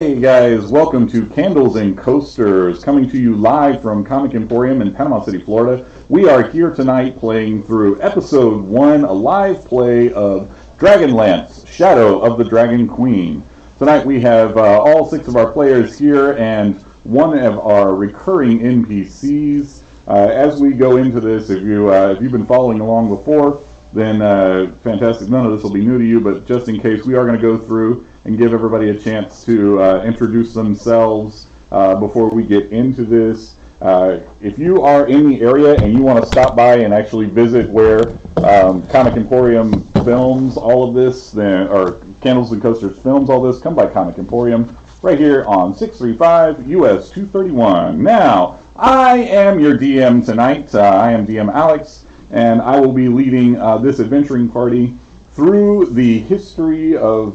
Hey guys, welcome to Candles and Coasters, coming to you live from Comic Emporium in Panama City, Florida. We are here tonight playing through Episode 1, a live play of Dragonlance, Shadow of the Dragon Queen. Tonight we have all 6 of our players here and one of our recurring NPCs. As we go into this, if you've been following along before, then fantastic. None of this will be new to you, but just in case, we are going to go through and give everybody a chance to introduce themselves before we get into this. If you are in the area and you want to stop by and actually visit where Comic Emporium films all of this, or Candles and Coasters films all this, come by Comic Emporium right here on 635 US 231. Now, I am your DM tonight. I am DM Alex, and I will be leading this adventuring party through the history of,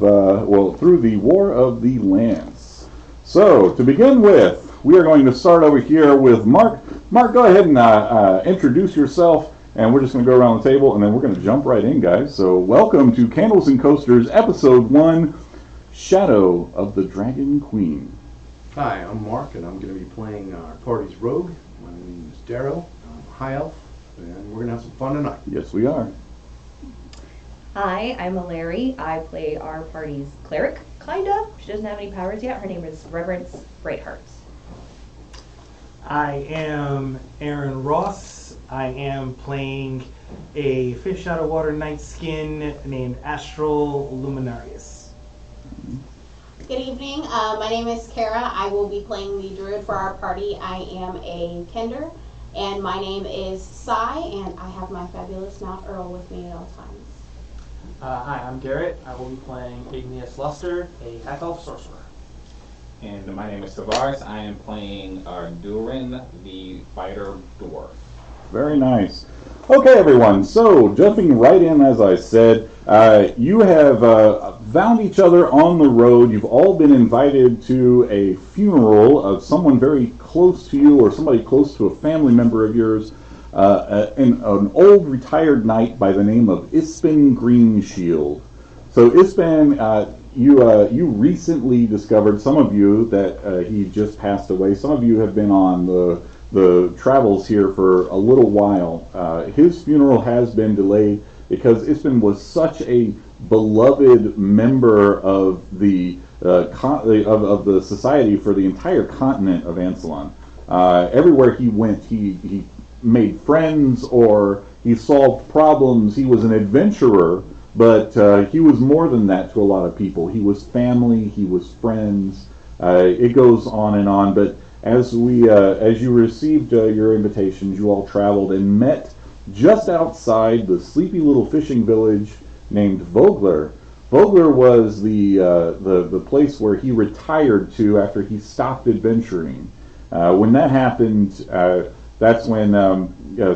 through the War of the Lance. So, to begin with, we are going to start over here with Mark. Mark, go ahead and introduce yourself, and we're just going to go around the table, and then we're going to jump right in, guys. So, welcome to Candles and Coasters, Episode 1, Shadow of the Dragon Queen. Hi, I'm Mark, and I'm going to be playing our party's rogue. My name is Darrow. I'm a high elf, and we're going to have some fun tonight. Yes, we are. Hi, I'm Larry. I play our party's cleric, kinda. She doesn't have any powers yet. Her name is Reverence Brightheart. I am Aaron Ross. I am playing a fish out of water night skin named Astral Luminarius. Good evening. My name is Kara. I will be playing the druid for our party. I am a kender, and my name is Sai, and I have my fabulous mount Earl with me at all times. Hi, I'm Garrett. I will be playing Igneous Luster, a half-elf sorcerer. And my name is Tavares. I am playing Durin, the fighter dwarf. Very nice. Okay, everyone. So, jumping right in, as I said, you have found each other on the road. You've all been invited to a funeral of someone very close to you, or somebody close to a family member of yours. An old retired knight by the name of Ispin Greenshield. So Ispin, you recently discovered, some of you, that he just passed away. Some of you have been on the travels here for a little while. His funeral has been delayed because Ispin was such a beloved member of the of the society for the entire continent of Ansalon. Everywhere he went, he made friends, or he solved problems. He was an adventurer, but he was more than that to a lot of people. He was family, he was friends. It goes on, but as you received your invitations, you all traveled and met just outside the sleepy little fishing village named Vogler. Vogler was the place where he retired to after he stopped adventuring. When that happened, that's when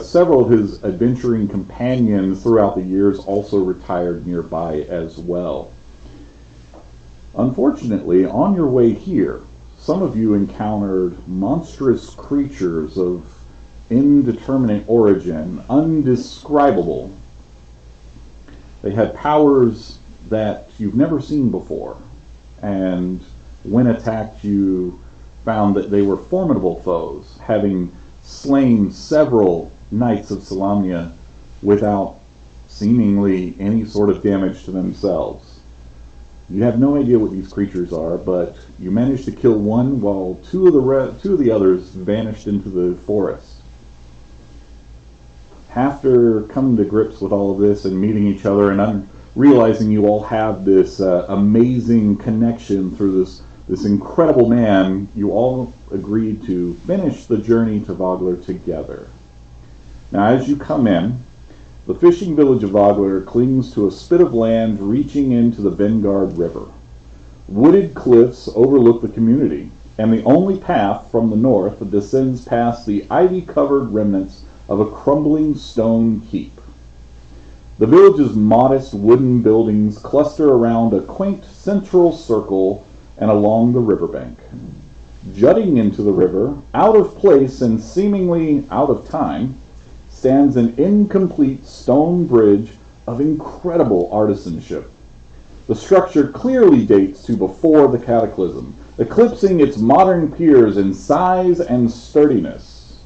several of his adventuring companions throughout the years also retired nearby as well. Unfortunately, on your way here, some of you encountered monstrous creatures of indeterminate origin, undescribable. They had powers that you've never seen before, and when attacked, you found that they were formidable foes, having slain several knights of Salamnia without seemingly any sort of damage to themselves. You have no idea what these creatures are, but you managed to kill one while two of the others vanished into the forest. After coming to grips with all of this and meeting each other and realizing you all have this amazing connection through this incredible man, you all agreed to finish the journey to Vogler together. Now, as you come in, the fishing village of Vogler clings to a spit of land reaching into the Vengard River. Wooded cliffs overlook the community, and the only path from the north descends past the ivy-covered remnants of a crumbling stone keep. The village's modest wooden buildings cluster around a quaint central circle and along the riverbank. Jutting into the river, out of place and seemingly out of time, stands an incomplete stone bridge of incredible artisanship. The structure clearly dates to before the cataclysm, eclipsing its modern piers in size and sturdiness.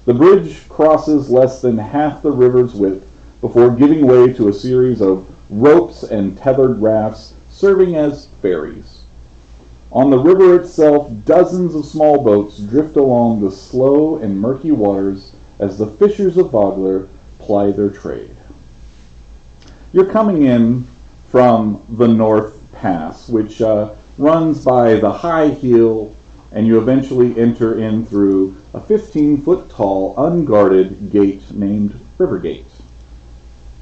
The bridge crosses less than half the river's width before giving way to a series of ropes and tethered rafts serving as ferries. On the river itself, dozens of small boats drift along the slow and murky waters as the fishers of Vogler ply their trade. You're coming in from the North Pass, which runs by the high hill, and you eventually enter in through a 15-foot tall, unguarded gate named River Gate.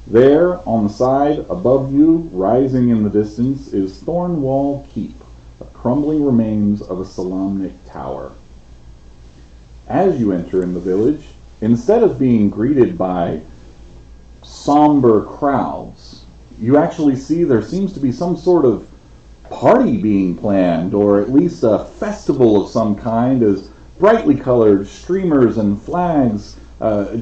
There, on the side above you, rising in the distance, is Thornwall Keep, a crumbling remains of a Solamnic tower. As you enter in the village, instead of being greeted by somber crowds, you actually see there seems to be some sort of party being planned, or at least a festival of some kind, as brightly colored streamers and flags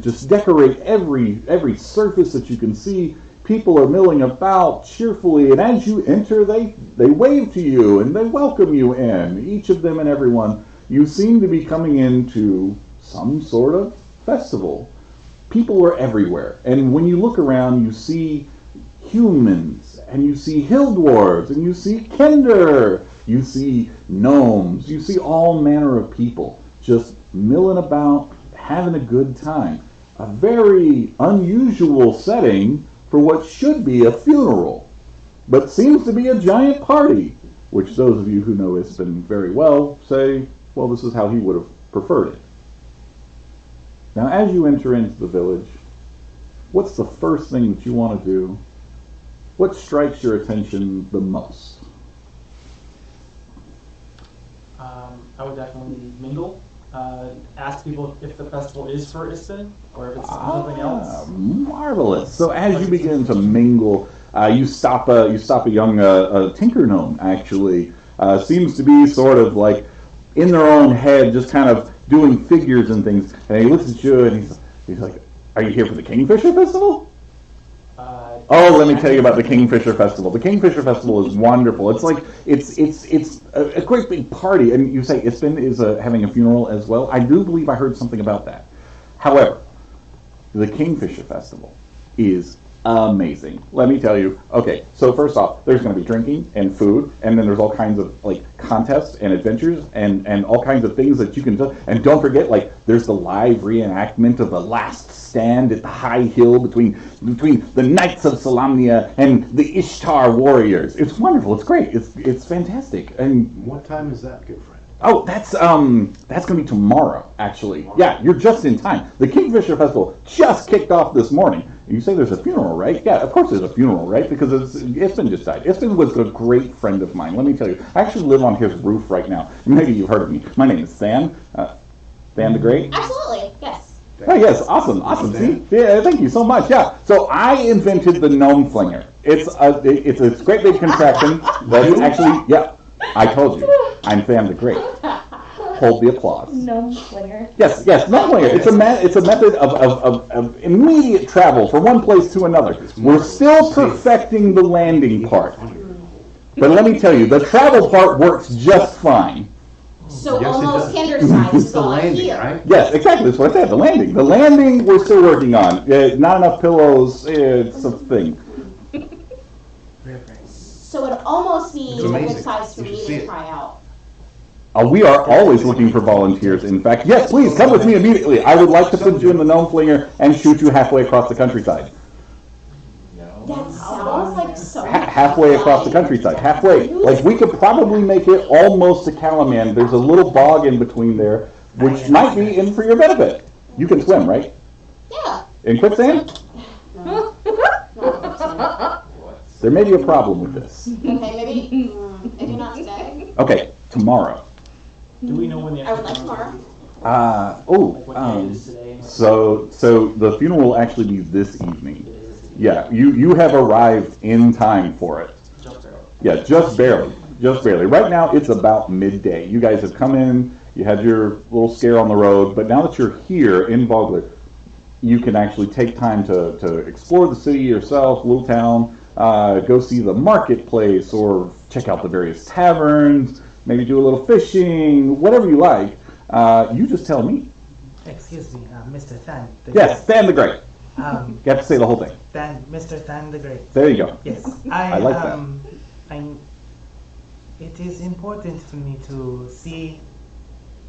just decorate every surface that you can see. People are milling about cheerfully, and as you enter, they wave to you and they welcome you in. Each of them and everyone, you seem to be coming into some sort of festival. People are everywhere, and when you look around, you see humans, and you see hill dwarves, and you see kender, you see gnomes, you see all manner of people just milling about, having a good time. A very unusual setting for what should be a funeral, but seems to be a giant party, which those of you who know Ispen very well say, well, this is how he would have preferred it. Now, as you enter into the village, what's the first thing that you want to do? What strikes your attention the most? I would definitely mingle. Ask people if the festival is for Ispen or if it's something else. Marvelous. So as you begin to mingle, you stop a young tinker gnome. Actually, seems to be sort of like in their own head, just kind of doing figures and things. And he looks at you and he's like, "Are you here for the Kingfisher Festival?" Oh, let me tell you about the Kingfisher Festival. The Kingfisher Festival is wonderful. It's like it's a great big party, and you say Ispen is having a funeral as well. I do believe I heard something about that. However, the Kingfisher Festival is amazing. Let me tell you. Okay, so first off, there's going to be drinking and food, and then there's all kinds of like contests and adventures and all kinds of things that you can do. And don't forget, like there's the live reenactment of the last stand at the high hill between the Knights of Solamnia and the Ishtar warriors. It's wonderful. It's great. It's fantastic. And What time is that, good friend? oh, that's going to be tomorrow, actually. Yeah, you're just in time. The Kingfisher Festival just kicked off this morning. You say there's a funeral, right? Yeah, of course there's a funeral, right? Because Ispen just died. Ispen was a great friend of mine. Let me tell you, I actually live on his roof right now. Maybe you've heard of me. My name is Than. Than the Great. Absolutely, yes. Oh yes, awesome. See, yeah, thank you so much. Yeah, so I invented the gnome flinger. It's a great big contraption that's actually, yeah, I told you, I'm Than the Great. Hold the applause. Gnome flinger. Yes, gnome flinger. It's a method of immediate travel from one place to another. We're still perfecting the landing part, but let me tell you, the travel part works just fine. So Yes, it almost does. Kinder size It's is the all I landing, hear. right? Yes, exactly. That's what I said. The landing we're still working on. Not enough pillows. It's a thing. So it'd almost be It's a amazing. good size for You should me see to it. try out. We are always looking for volunteers. In fact, yes, please come with me immediately. I would like to put you in the gnome flinger and shoot you halfway across the countryside. That sounds like so much Halfway across the fun. countryside. Halfway. Like we could probably make it almost to Calaman. There's a little bog in between there, which might be in for your benefit. You can swim, right? Yeah. In quicksand? No. There may be a problem with this. Okay, maybe not today. Okay, tomorrow. Do we know when the I would like tomorrow. Like what day it is today? So the funeral will actually be this evening. Yeah, you have arrived in time for it. Just barely. Yeah, just barely. Right now it's about midday. You guys have come in, you had your little scare on the road, but now that you're here in Vogler, you can actually take time to explore the city yourself, little town, go see the marketplace, or check out the various taverns, maybe do a little fishing, whatever you like. You just tell me. Excuse me, Mr. Than. Yes, Than the Great. You Um, have to say the whole thing. Mr. Than the Great. There you go. Yes, I like that. It is important for me to see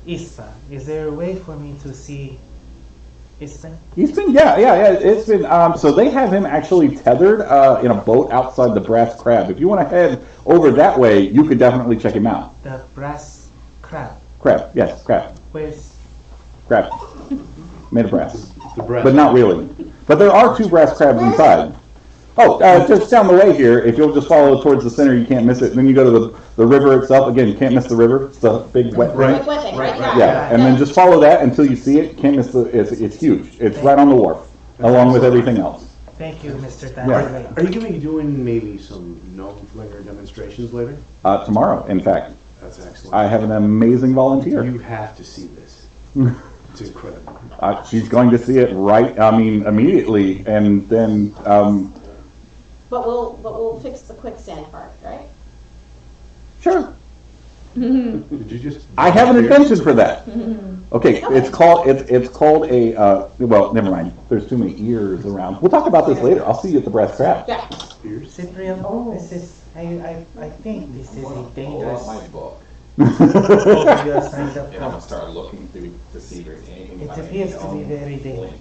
Ispa. Is there a way for me to see Ispa? He's been, yeah. It's been, so they have him actually tethered in a boat outside the Brass Crab. If you want to head over that way, you could definitely check him out. The brass crab. Crab, yes, crab. Where's Crab. Made of brass. The brass. But not really. But there are 2 brass crabs inside. Oh, just down the way here, if you'll just follow towards the center, you can't miss it. And then you go to the river itself. Again, you can't miss the river. It's the big wet thing. Right. Right. Yeah, and then just follow that until you see it. Can't miss it's huge. It's right on the wharf, along with everything else. Thank you, Mr. Than Yeah. the Great. Are you going to be doing maybe some gnome flinger demonstrations later? Tomorrow, in fact. That's excellent. I have an amazing volunteer. You have to see this. It's incredible. She's going to see it immediately, and then, But we'll fix the quicksand part, right? sure. Did you just? I have an invention for that. Okay, it's called a, well, never mind. There's too many ears around. We'll talk about this later. I'll see you at the Brass Crab. Yeah. Spears? Cyprian, Oh. this is, I think this is a Pull dangerous. out my book, You are signed up and I'm gonna for. start looking through to see if there's anything. It about appears to gnome be very dangerous.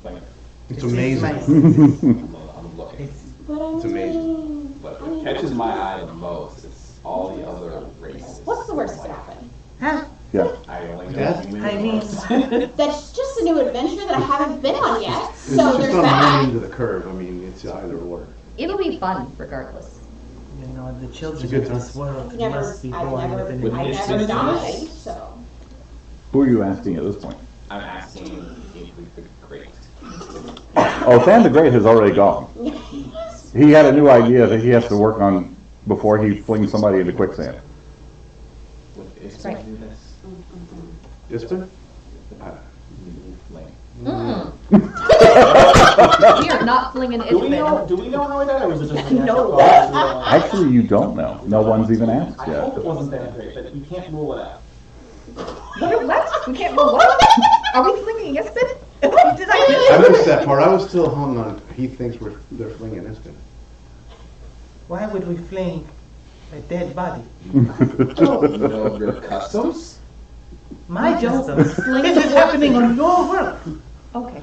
flinger. It's It seems amazing. nice. I'm looking. It's, But It's amazing. But what catches my eye the most is all the other races. What's the worst that could happen? huh? Yeah. I only know Death? human I mean, beings. That's just a new adventure that I haven't been on yet. It's So just there's on the that. end of the curve. I mean, it's either or. It'll be fun regardless. you know, the children It's a good of this world I've never, must be born with I've an never With died, so. Who are you asking at this point? I'm asking if we could create. Oh, Than the Great has already gone. He had a new idea that he has to work on before he flings somebody into quicksand. Would Ispa Right. do this? Isper? Mm. We are not flinging it. Do we know how it died, or was it just? No. Actually, you don't know. No one's even asked I hope it yet. wasn't that great, but you can't rule it out. What? We can't move what? Are we flinging Ispin? Did I I missed that part. I was still hung on. He thinks they're flinging Isper. Why would we fling a dead body? You know your customs? My customs. Fling This the is happening on your work. Okay.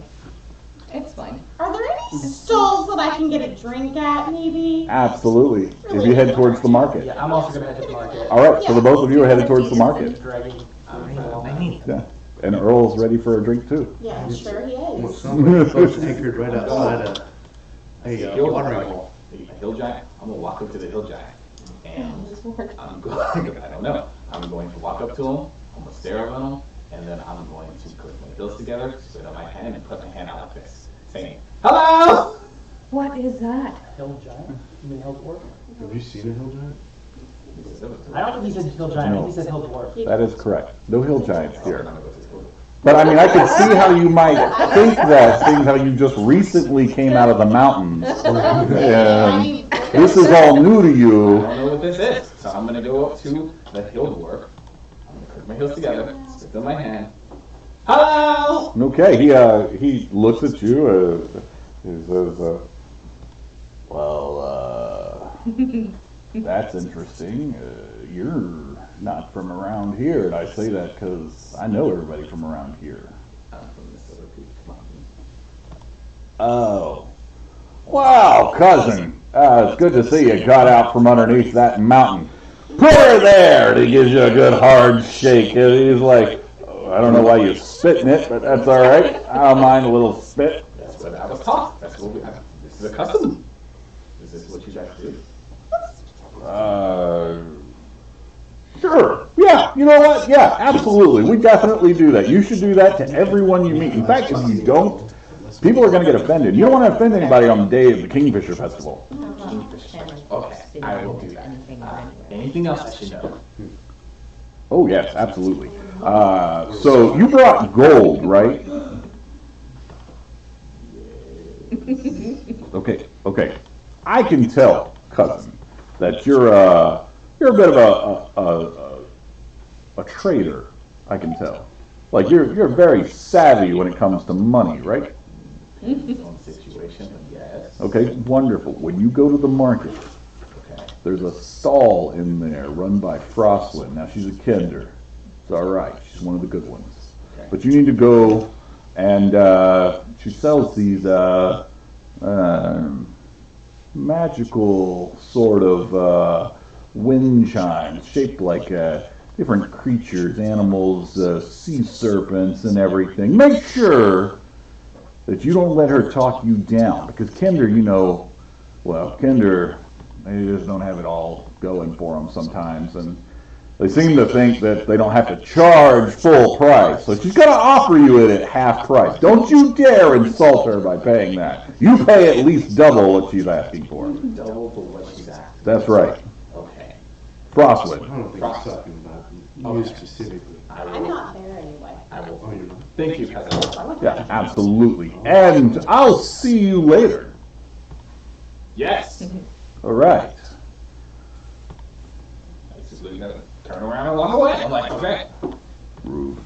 It's fine. Are there any stalls that I can get a drink at, maybe? Absolutely. If you head towards the market. Yeah, I'm also gonna head to the market. All right, so the both of you are headed towards the market. Dragging. I mean, Yeah. And Earl's ready for a drink too. Yeah, I'm sure he Well, it is. sounds like folks anchored right outside a Hill watering giant. hole. A hill giant. I'm gonna walk up to the hill giant, and I'm going. I don't know. I'm going to walk up to him. I'm gonna stare at him, and then I'm going to put my heels together, spit on my hand, and put my hand out like this, saying, "Hello." What is that? Hill giant? You mean hill dwarf? Have you seen a hill giant? I don't think he said hill giant, I think he said hill dwarf. That is correct. No hill giants here. But I mean, I could see how you might think that, seeing how you just recently came out of the mountains. And this is all new to I you. don't know what this is, so I'm gonna go up to the hill dwarf. I'm gonna put my heels together, spit on my hand. Hello. Okay, he looks at you. He says, "Well, that's interesting. You're not from around here." And I say that because I know everybody from around here. I'm from the Silver Peak Mountains. Oh, wow, cousin. It's good to see you got out from underneath that mountain. Put her there. And he gives you a good hard shake. And he's like, I don't know why you're spitting it, but that's all right. I don't mind a little spit. That's what I was taught. That's what this is a custom. Is this what you guys do? Sure. Yeah, you know what? Yeah, absolutely. We definitely do that. You should do that to everyone you meet. In fact, if you don't, people are going to get offended. You don't want to offend anybody on the day of the Kingfisher Festival. Okay, I will do that. Anything else I should know? Oh, yes, absolutely. So you brought gold, right? Okay. I can tell, cousin, that you're you're a bit of a trader, I can tell. Like you're very savvy when it comes to money, right? Situation, yes. Okay, wonderful. When you go to the market, Okay. there's a stall in there run by Frostwind. Now she's a Kender. It's all right. She's one of the good ones. Okay. But you need to go, and she sells these magical sort of wind chimes shaped like different creatures, animals, sea serpents, and everything. Make sure that you don't let her talk you down, because Kender, Kender, they just don't have it all going for them sometimes, and they seem to think that they don't have to charge full price. So she's going to offer you it at half price. Don't you dare insult her by paying that. You pay at least double what she's asking for. Double for what she's asking. That's right. Okay. I Frostwood. don't think he's talking about you specifically. I'm not there anyway. I will. Oh, you're not? Thank you, Cousin. Yeah, absolutely. And I'll see you later. Yes. All right. This is really gonna turn around and walk away. I'm like, okay. Rude.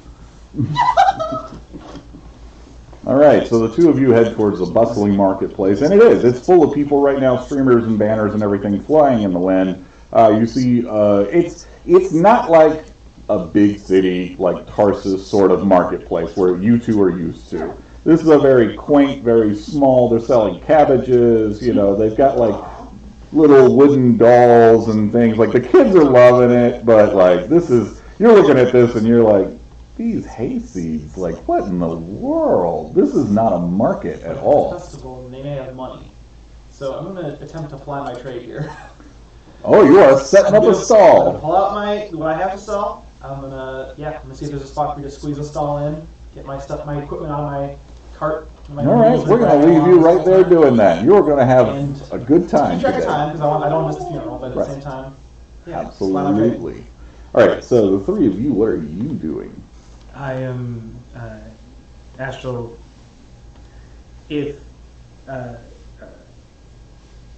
All right, so the two of you head towards the bustling marketplace, and it's full of people right now, streamers and banners and everything flying in the wind. You see, it's not like a big city like Tarsus sort of marketplace where you two are used to. This is a very quaint, very small. They're selling cabbages. They've got like little wooden dolls and things. Like the kids are loving it, but like you're looking at this and you're like, these hayseeds, like what in the world? This is not a market at all. Festival, and they may have money. So I'm going to attempt to apply my trade here. Oh, you are setting up a I'm gonna stall. pull out what I have to sell. I'm gonna see if there's a spot for me to squeeze a stall in, get my equipment out of my cart. All right, we're going to leave you right there doing that. You're going to have a good time Keep track of today. time because I don't miss the funeral, but at the Right. same time, yeah, apply my trade. Absolutely. All right, so the three of you, what are you doing? I am Astral. If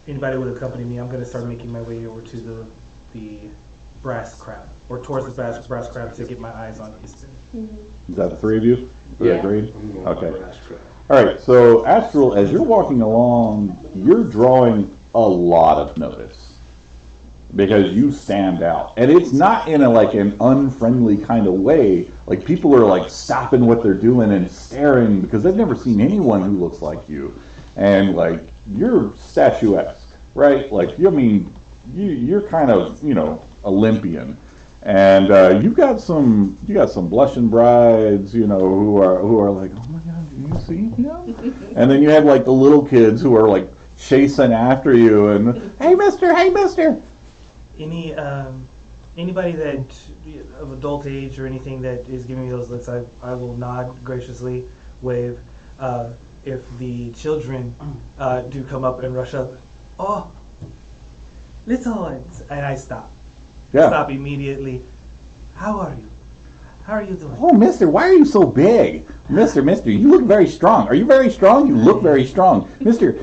anybody would accompany me, I'm going to start making my way over to the brass crab, or towards the brass crab to get my eyes on Easton. Is that the three of you? Yeah. Agreed? I'm going Okay. for brass trap. All right, so Astral, as you're walking along, you're drawing a lot of notice because you stand out, and it's not in an unfriendly kind of way. Like people are like stopping what they're doing and staring because they've never seen anyone who looks like you, and like you're statuesque, right? Like you're kind of Olympian. And you got some blushing brides, who are like, oh my God, do you see him? And then you have like the little kids who are like chasing after you and hey mister. Anybody that of adult age or anything that is giving me those looks, I will nod graciously, wave. If the children do come up and rush up, oh, little ones, and I stop. Yeah. Stop immediately. How are you? How are you doing? Oh, mister, why are you so big? Mister, you look very strong. Are you very strong? You look very strong. Mister,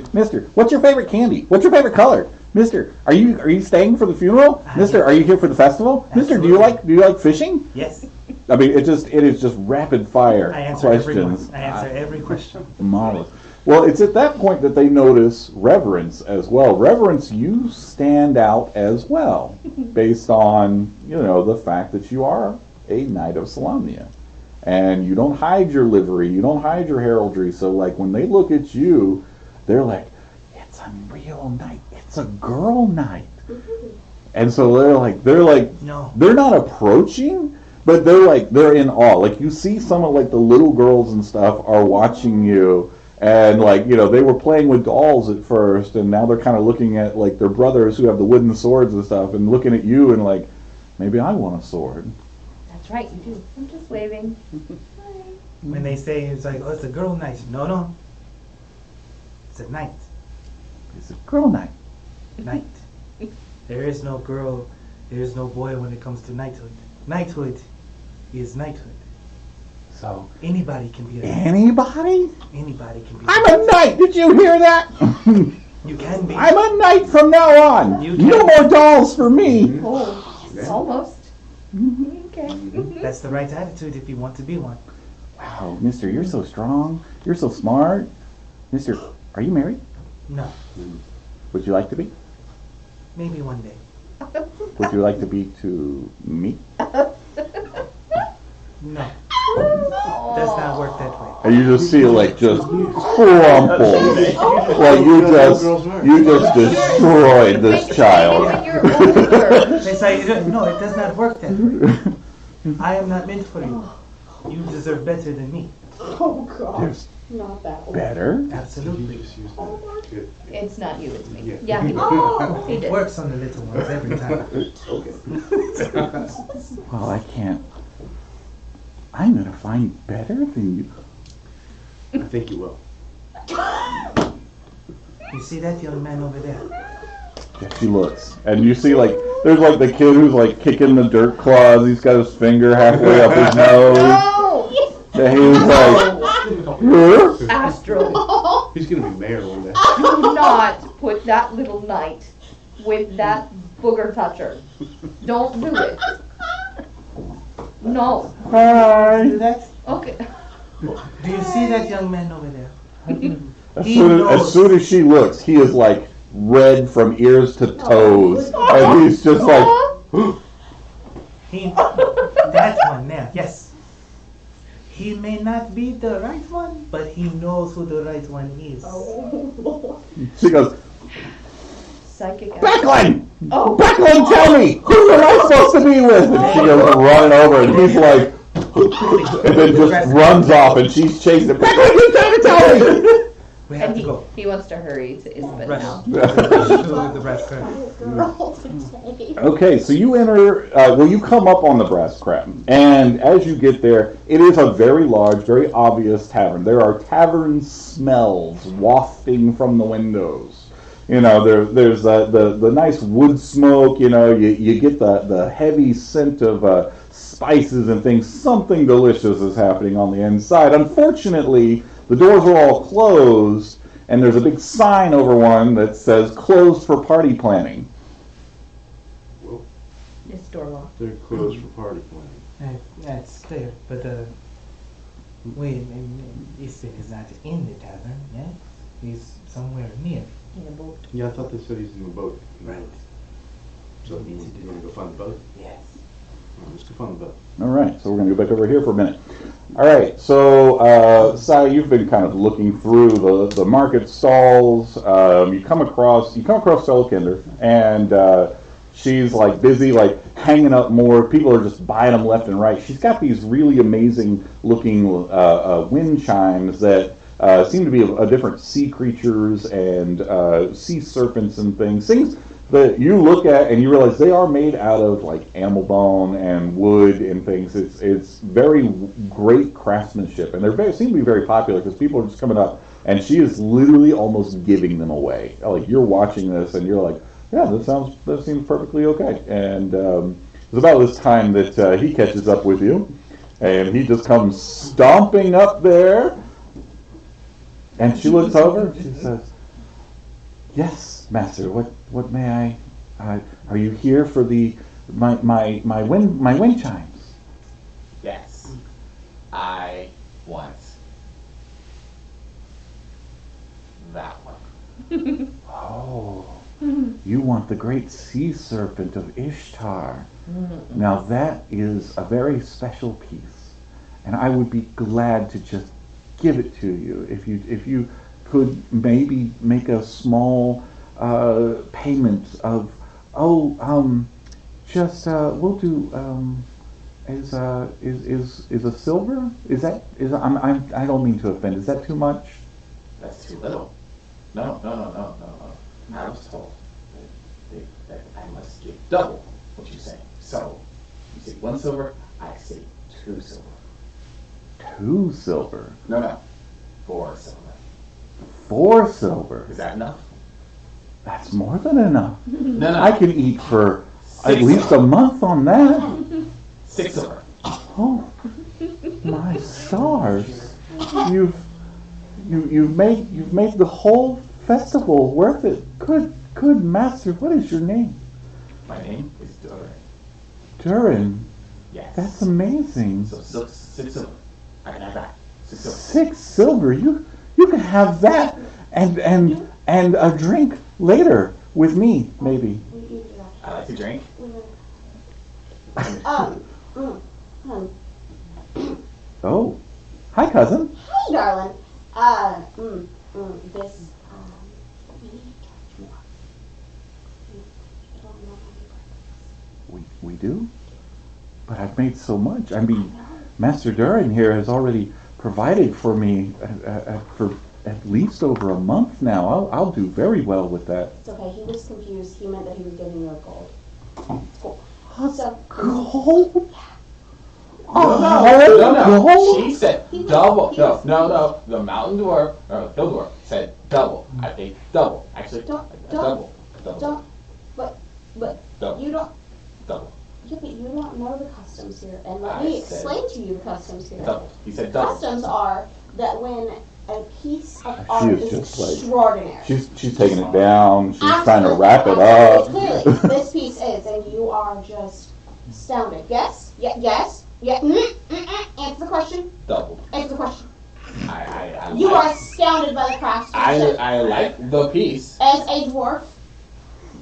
what's your favorite candy? What's your favorite color? Mister, are you staying for the funeral? Mister, are you here for the festival? Mister, do you like fishing? Yes. I mean, it is just rapid fire I answer questions. every question. Marvelous. Well, it's at that point that they notice Reverence as well. Reverence, you stand out as well, based on, the fact that you are a Knight of Solamnia. And you don't hide your livery, you don't hide your heraldry, so like when they look at you, they're like, it's a real knight, it's a girl knight. And so they're like, No. they're not approaching, but they're in awe. Like you see some of like the little girls and stuff are watching you. And they were playing with dolls at first, and now they're kind of looking at like their brothers who have the wooden swords and stuff, and looking at you and like, maybe I want a sword. That's right, you do. I'm just waving. Hi. When they say it's like, oh, it's a girl knight. No. It's a knight. It's a girl knight. Knight. There is no girl, there is no boy when it comes to knighthood. Knighthood is knighthood. So anybody can be a knight. Anybody? Anybody can be I'm a knight. Did you hear that? You can be. I'm a knight from now on. You No can- more dolls for me. Oh, Almost. Okay. That's the right attitude if you want to be one. Wow, mister, you're so strong. You're so smart. Mister, are you married? No, Would you like to be? maybe one day. Would you like to be to me? No, does not work that way. And you just see like just crumple. Like you just destroyed this child. You're older. They say, no, it does not work that way. I am not meant for you. You deserve better than me. Oh God, There's not that one. better. Absolutely. It's not you, it's me. Yeah. Yeah, he It did. works on the little ones every time. Well, I can't. I'm gonna find better than you. I think you will. You see that young man over there? Yeah, she looks, and you see like there's like the kid who's like kicking the dirt claws. He's got his finger halfway up his nose. No! And he was like, "Huh?" Astral, He's gonna be mayor one day. do not put that little knight with that booger toucher. Don't do it. No. Hi. Do that? Okay. Do you see that young man over there? As soon as she looks, he is like red from ears to toes, and he's just like, That one there, yes. He may not be the right one, but he knows who the right one is. she goes, Psychic. Becklin! Oh. Becklin, tell me, who am I supposed to be with? And she goes running over, and he's like, and then just runs off, and she's chasing him. Becklin, you gotta tell me! We have And to go. he wants to hurry to Isbeth Rush now. to the brass curtain. Girl today. Okay, so you enter, you come up on the brass crab, and as you get there, it is a very large, very obvious tavern. There are tavern smells wafting from the windows. You know, there's the nice wood smoke, you know, you get the heavy scent of spices and things. Something delicious is happening on the inside. Unfortunately, the doors are all closed, and there's a big sign over one that says closed for party planning. Well, It's door locked. they're closed for party planning. That's clear, but wait, Easton is not in the tavern, yeah? He's somewhere near. In a boat. Yeah, I thought they said he's in the boat. Right. So you want to go find the boat? Yes. Let's go find the boat. All right, so we're going to go back over here for a minute. All right, so Sai, you've been kind of looking through the market stalls. You come across Stella Kinder, and she's like busy, like hanging up more. People are just buying them left and right. She's got these really amazing looking wind chimes that seem to be of different sea creatures and sea serpents and things that you look at and you realize they are made out of like animal bone and wood and things. It's very great craftsmanship, and they seem to be very popular because people are just coming up, and she is literally almost giving them away. Like you're watching this and you're like, yeah, that seems perfectly okay. And it's about this time that he catches up with you, and he just comes stomping up there, and she looks over and she says, "Yes, master. What may I? Are you here for my wind chimes?" Yes. I want that one. Oh, you want the great sea serpent of Ishtar. Now that is a very special piece, and I would be glad to just give it to you if you could maybe make a small payment of we'll do is a silver? I don't mean to offend. Is that too much? That's too little. No. I was told that I must give double what you say. So, you say 1 silver, I say 2 silver. 2 silver. No. 4 silver. 4 silver. Is that enough? That's more than enough. No. I could eat for at 6 least a month on that. 6 silver. Oh, my stars! You've made the whole festival worth it. Good master. What is your name? My name is Dore. Durin, Yes. that's amazing. So 6 silver. I can have that. 6 silver. 6 silver. You can have that and a drink later with me, maybe. I like to drink. Oh, hi, cousin. Hey, darling. This, we need to charge more. We don't know how many We do, but I've made so much. I mean, Master Durin here has already provided for me for at least over a month now. I'll do very well with that. It's okay. He was confused. He meant that he was giving you a gold. Cool. So, Gold? No. She said He was- double. he was- No. The mountain dwarf, or hill dwarf, said double. I paid double. Actually, Don't- double. don't, but Double. you don't, Double. yeah, but you don't know the customs here. And let I me said- explain to you the customs here. Double. He said double. Customs are that when a piece of She art is is just like- extraordinary. She's taking it down. She's trying to Absolutely, wrap it absolutely, up. Clearly, this piece is, and you are just astounded. Yes? Yes? Yeah. Answer the question. Double. Answer the question. I You like, are astounded by the craftsmanship. I like the piece. As a dwarf,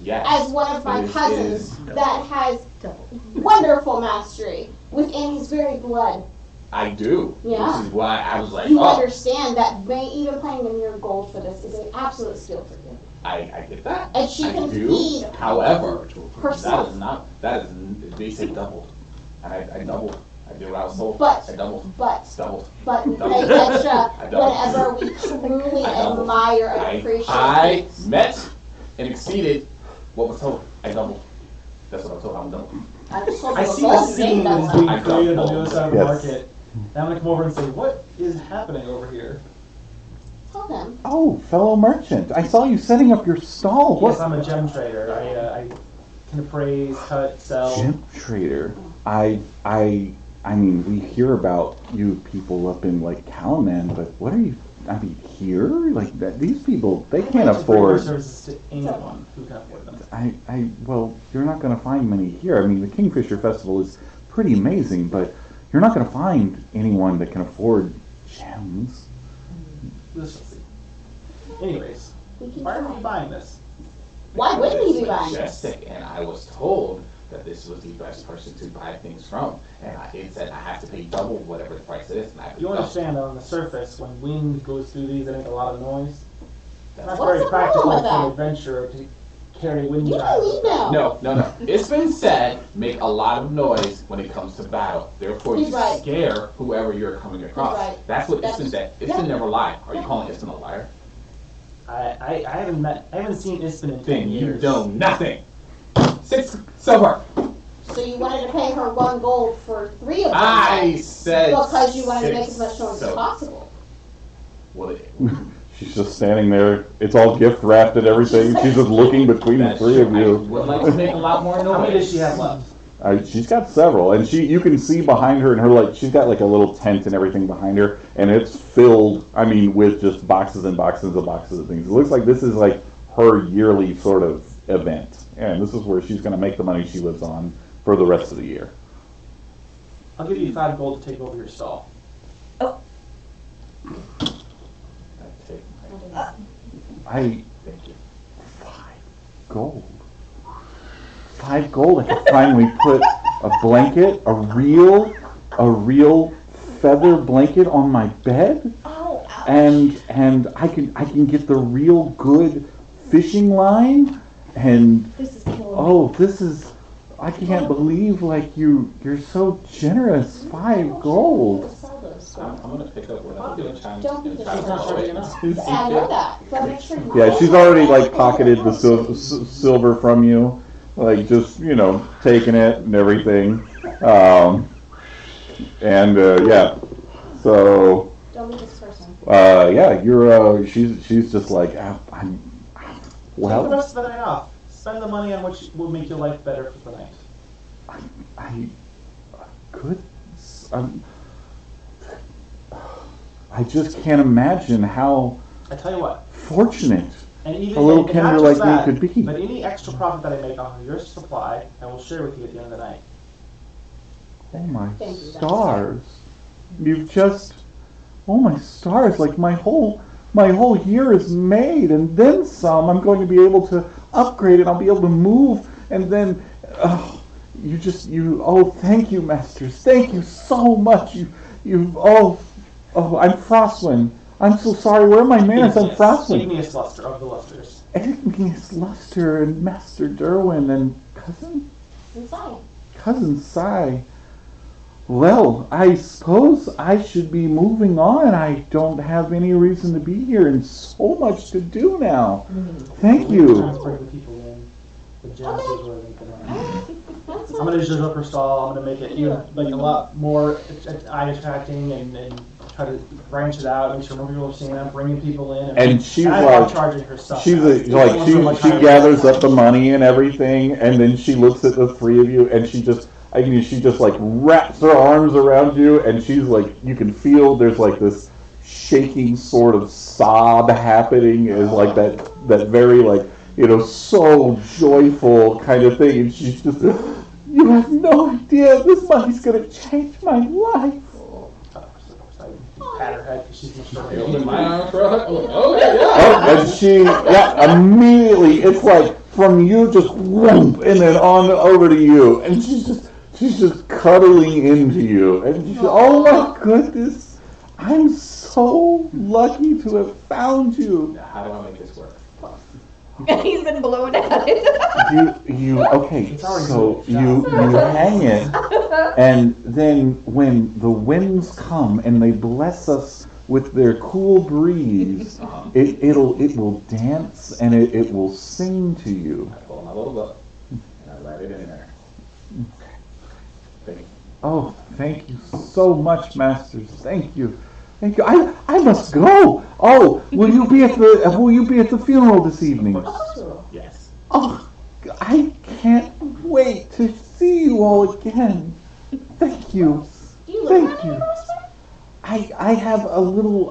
Yes. as one of my It is- cousins it is- that has wonderful mastery within his very blood, I do. Yeah. Which is why I was like, you oh, understand that even paying in your gold for this is an absolute skill for you. I get that. And she I can do. feed However, herself. that is, they say doubled. And I doubled. I did what I was told. But- I doubled. But It's doubled. we pay extra I doubled. whenever we truly I doubled. admire and appreciate I things. met and exceeded what was told. I doubled. That's what I was told. I'm double. I just told I you see a the gold scene thing, is that's being I created on got the other side of the Yes. market. And I'm gonna come over and say, what is happening over here? Tell them. Oh, fellow merchant, I saw you setting up your stall. Yes, What? I'm a gem trader. I can appraise, cut, sell. Gem trader. I mean, we hear about you people up in like Calaman, but what are you? I mean, here, like that, these people, they can't I like to bring our afford. services to anyone who can afford them. Well, you're not going to find many here. I mean, the Kingfisher Festival is pretty amazing, but you're not going to find anyone that can afford gems. Let's just see. Anyways, We can why are we try. buying this? Why wouldn't he be It's buying this? majestic, and I was told that this was the best person to buy things from. And it said I have to pay double whatever the price it is. And I paid You double. understand that on the surface, when wind goes through these, they make a lot of noise. That's What's very the problem practical with for that? an adventurer to carry wind You drive. don't need that. No. It's been said, make a lot of noise when it comes to battle. Therefore, He's you right. scare whoever you're coming across. right. That's what That's- Istin said. Istin yeah. never lied. Are you Yeah. calling Istin a liar? I haven't seen Ispen in 10 Then you years. know nothing. 6 silver. So you wanted to pay her 1 gold for 3 of them? I right? said Because you wanted to make 6 as much noise as silver. possible. Well, She's just standing there. It's all gift wrapped and everything. She's just looking between the that's three true. of I you. would like to make a lot more noise. How many does she have left? She's got several, and you can see behind her, and her like she's got like a little tent and everything behind her, and it's filled. I mean, with just boxes and boxes and boxes of things. It looks like this is like her yearly sort of event, and this is where she's going to make the money she lives on for the rest of the year. I'll give you 5 gold to take over your stall. I Thank you. 5 gold. 5 gold. I could finally put a blanket, a real feather blanket on my bed. Oh, ouch. And I can get the real good fishing line, and This is killing oh, this is, I can't believe like you're so generous. 5 gold. Sell those. I'm gonna pick up what I'm doing. Don't be She's not charging enough. I know that, but make sure you. Yeah, she's already like pocketed the silver from you, like just taking it and everything, and yeah, so. Don't be this person. Yeah, you're. She's just like I'm. Take the Well, rest of the night off. Spend the money on what will make your life better for the night. I could. I just can't imagine how I tell you what, fortunate and even a little and kender not like just me that, could be. but any extra profit that I make off of your supply, I will share with you at the end of the night. Oh my Thank you, stars. You've just, oh my stars, like my whole year is made, and then some. I'm going to be able to upgrade it, I'll be able to move, and then, thank you, masters, thank you so much. I'm Frostwind. I'm so sorry, where are my manners? I'm Frostwind. Igneous Luster of the Lusters. Igneous Luster and Master Derwin and Cousin Sai. Well, I suppose I should be moving on. I don't have any reason to be here and so much to do now. Thank you. Transfer the people in. The gems is where they can I'm going to zhuzh up her stall. I'm going to make it even like a lot more eye attracting and try to branch it out, make sure more people are seeing them, bringing people in. And she's I'm like, charging her stuff. she gathers up the money and everything, and then she looks at the three of you, and she just like wraps her arms around you, and she's like, you can feel there's like this shaking sort of sob happening, is like that very like, so joyful kind of thing, and she's just, you have no idea, this money's gonna change my life. Pat her head, she's Open my arms for a hug. Oh, yeah. And she, immediately, it's like from you just whoomp, and then on over to you, and she's just cuddling into you, and she's, oh my goodness, I'm so lucky to have found you. Now, how do I make this work? He's been blown out. Okay, so you hang it, and then when the winds come and they bless us with their cool breeze, it will dance and it will sing to you. I pull my little book and I write it in there. Thank you. Oh, thank you so much, masters. Thank you. Thank you. I must go. Oh, will you be at the funeral this evening? Yes. Oh, I can't wait to see you all again. Thank you. Thank you. I have a little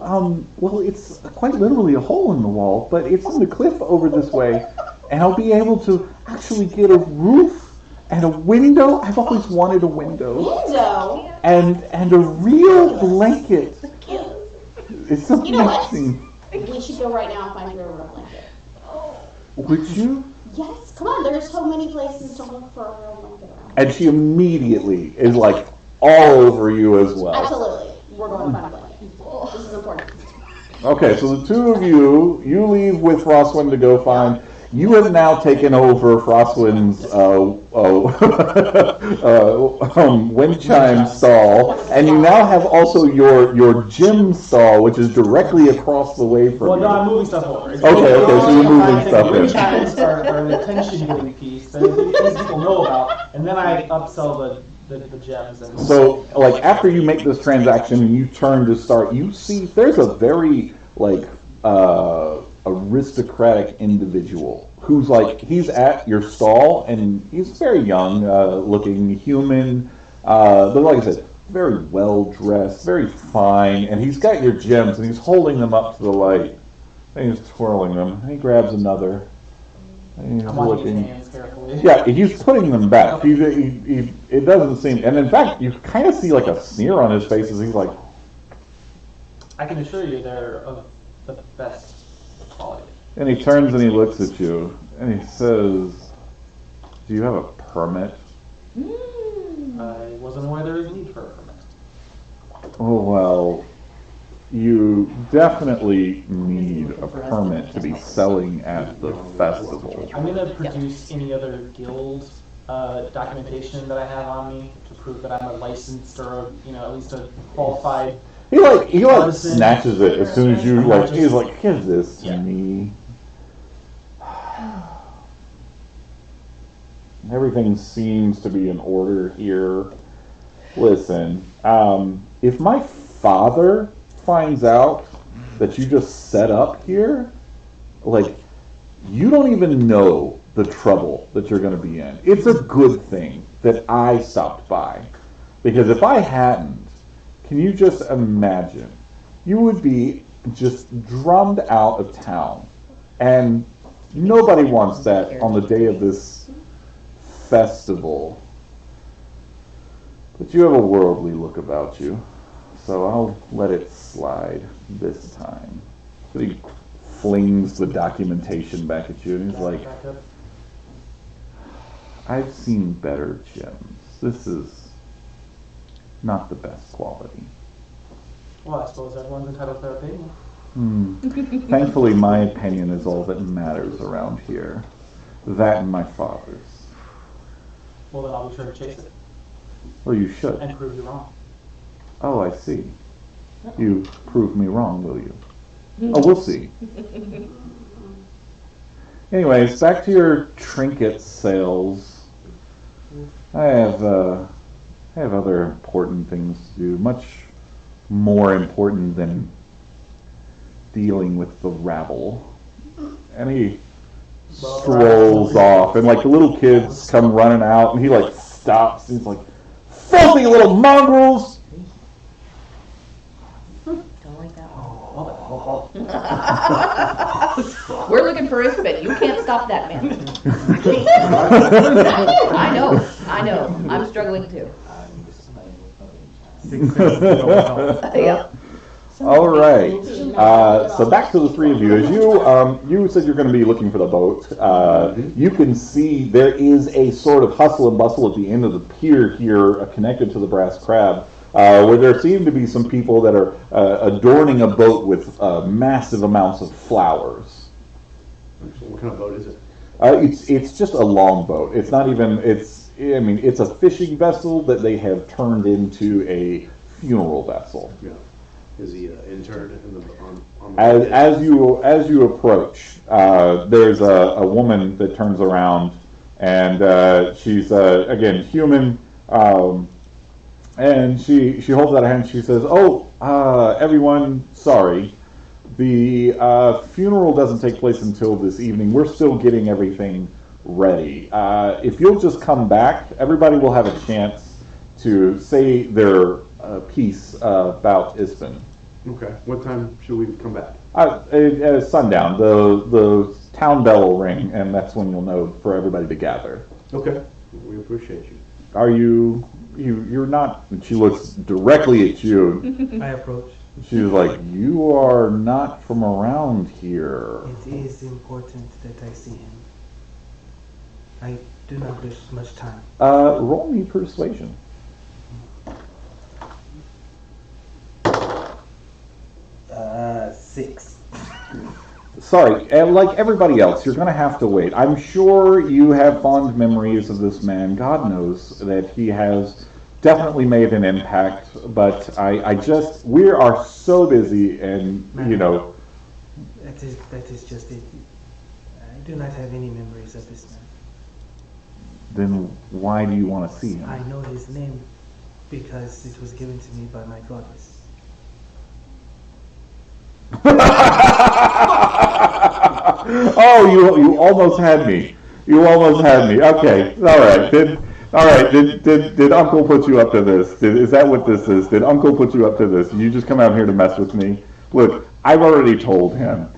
well, it's quite literally a hole in the wall, but it's in the cliff over this way, and I'll be able to actually get a roof and a window. I've always wanted a window. And a real blanket. It's amazing. We should go right now and find your real blanket. Would you? Yes, come on, there's so many places to look for a real blanket around. And she immediately is like all over you as well. Absolutely. We're going to find a blanket. This is important. Okay, so the two of you leave with Frostwind to go find. You have now taken over Frostwind's wind chime stall, and you now have also your gym stall, which is directly across the way from Well, you. no, I'm moving stuff over. Okay, so you're moving stuff in. Wind chimes are an attention-getting piece that these people know about, and then I upsell the gems. And So, like, after you make this transaction and you turn to start, you see there's a very, like, aristocratic individual who's like, he's at your stall, and he's very young looking human, but like I said, very well dressed, very fine, and he's got your gems and he's holding them up to the light and he's twirling them, and he grabs another and he's I'm watching looking. his hands carefully. Yeah, he's putting them back. It doesn't seem, and in fact you kind of see like a sneer on his face as he's like, I can assure you they're of the best quality. and he turns and he looks at you, and he says, do you have a permit? I wasn't aware there was a need for a permit. Oh, well, you definitely need a permit to be selling at the festival. I'm going to produce any other guild documentation that I have on me to prove that I'm a licensed or, at least a qualified. He snatches it as soon as you, he's like, give this to me. Everything seems to be in order here. Listen, if my father finds out that you just set up here, you don't even know the trouble that you're going to be in. It's a good thing that I stopped by. Because if I hadn't, can you just imagine? You would be just drummed out of town. And nobody wants that on the day of this festival. But you have a worldly look about you, so I'll let it slide this time. So he flings the documentation back at you, and he's like, I've seen better gems. This is not the best quality. Well, I suppose everyone's entitled to their opinion. Thankfully, my opinion is all that matters around here. That and my father's. Well, then I'll be sure to chase it. Well, you should. And prove you wrong. Oh, I see. You prove me wrong, will you? Oh, we'll see. Anyways, back to your trinket sales. I have other important things to do, much more important than dealing with the rabble. And he strolls off, and like the little kids come running out, and he like stops. And he's like, "Filthy little mongrels!" Don't like that one. We're looking for Isbeth. You can't stop that man. I know. I'm struggling too. Yeah. All right. So back to the three of you. As you said you're going to be looking for the boat. You can see there is a sort of hustle and bustle at the end of the pier here, connected to the Brass Crab, where there seem to be some people that are adorning a boat with massive amounts of flowers. What kind of boat is it? It's just a long boat. It's not even. It's a fishing vessel that they have turned into a funeral vessel. Yeah. Is he interred in the on the As you approach, there's a woman that turns around, and she's again human, and she holds out a hand. She says, "Oh, everyone, sorry, the funeral doesn't take place until this evening. We're still getting everything ready. If you'll just come back, everybody will have a chance to say their piece about Isbin." Okay. What time should we come back? At sundown. The town bell will ring, and that's when you'll know for everybody to gather. Okay. We appreciate you. Are you're not? And she looks directly at you. I approach. She's like, "You are not from around here." It is important that I see him. I do not wish much time. Roll me persuasion. 6. Sorry, like everybody else, you're going to have to wait. I'm sure you have fond memories of this man. God knows that he has definitely made an impact, but we are so busy, and, you know. That is just it. I do not have any memories of this man. Then why do you want to see him? I know his name because it was given to me by my goddess. Oh, you almost had me. You almost had me. Okay, all right. Did Uncle put you up to this? Is that what this is? Did Uncle put you up to this? Did you just come out here to mess with me? Look, I've already told him.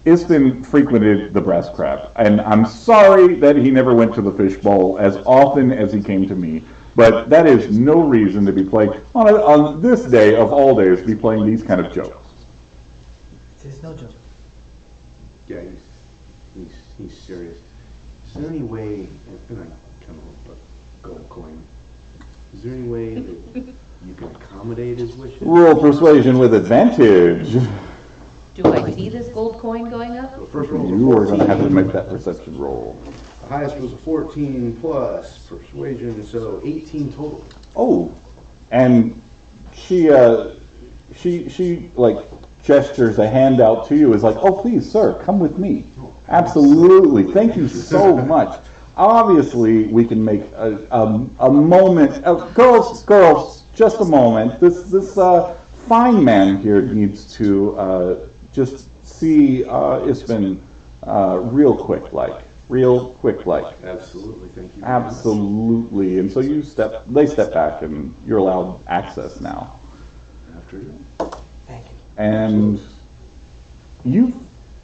Isbin frequented the Brass Crab, and I'm sorry that he never went to the fish bowl as often as he came to me. But that is no reason to be playing on this day of all days. Be playing these kind of jokes. It is no joke. Yeah, he's serious. Is there any way? And I kind of a gold coin. Is there any way that you can accommodate his wishes? Roll persuasion with advantage. Do I see this gold coin going up? So first roll was a You are going to have to 14. make that perception roll. The highest was a 14 plus persuasion, so 18 total. Oh, and she like gestures a hand out to you. Is like, "Oh, please, sir, come with me." Absolutely, thank you so much. Obviously, we can make a moment. Girls, just a moment. This fine man here needs to just see Isbin real quick like. Absolutely, thank you. Absolutely. And so they step back, and you're allowed access now. After you. Thank you. And you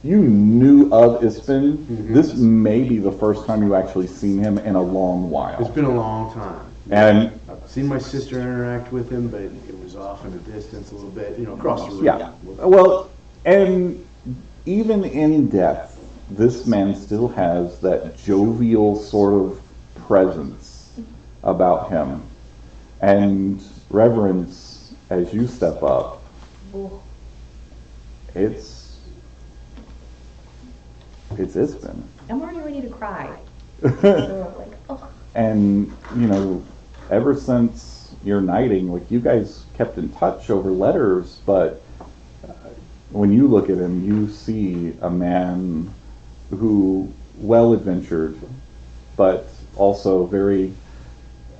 knew of Isbin. This may be the first time you actually seen him in a long while. It's been a long time. And I've seen my sister interact with him, but it was off in the distance a little bit, across the room. yeah, well, and even in death, this man still has that jovial sort of presence about him. And Reverence, as you step up, it's Isbin. I'm already ready to cry. So, like, oh. And, ever since your knighting, like, you guys kept in touch over letters, but when you look at him, you see a man who, well adventured, but also very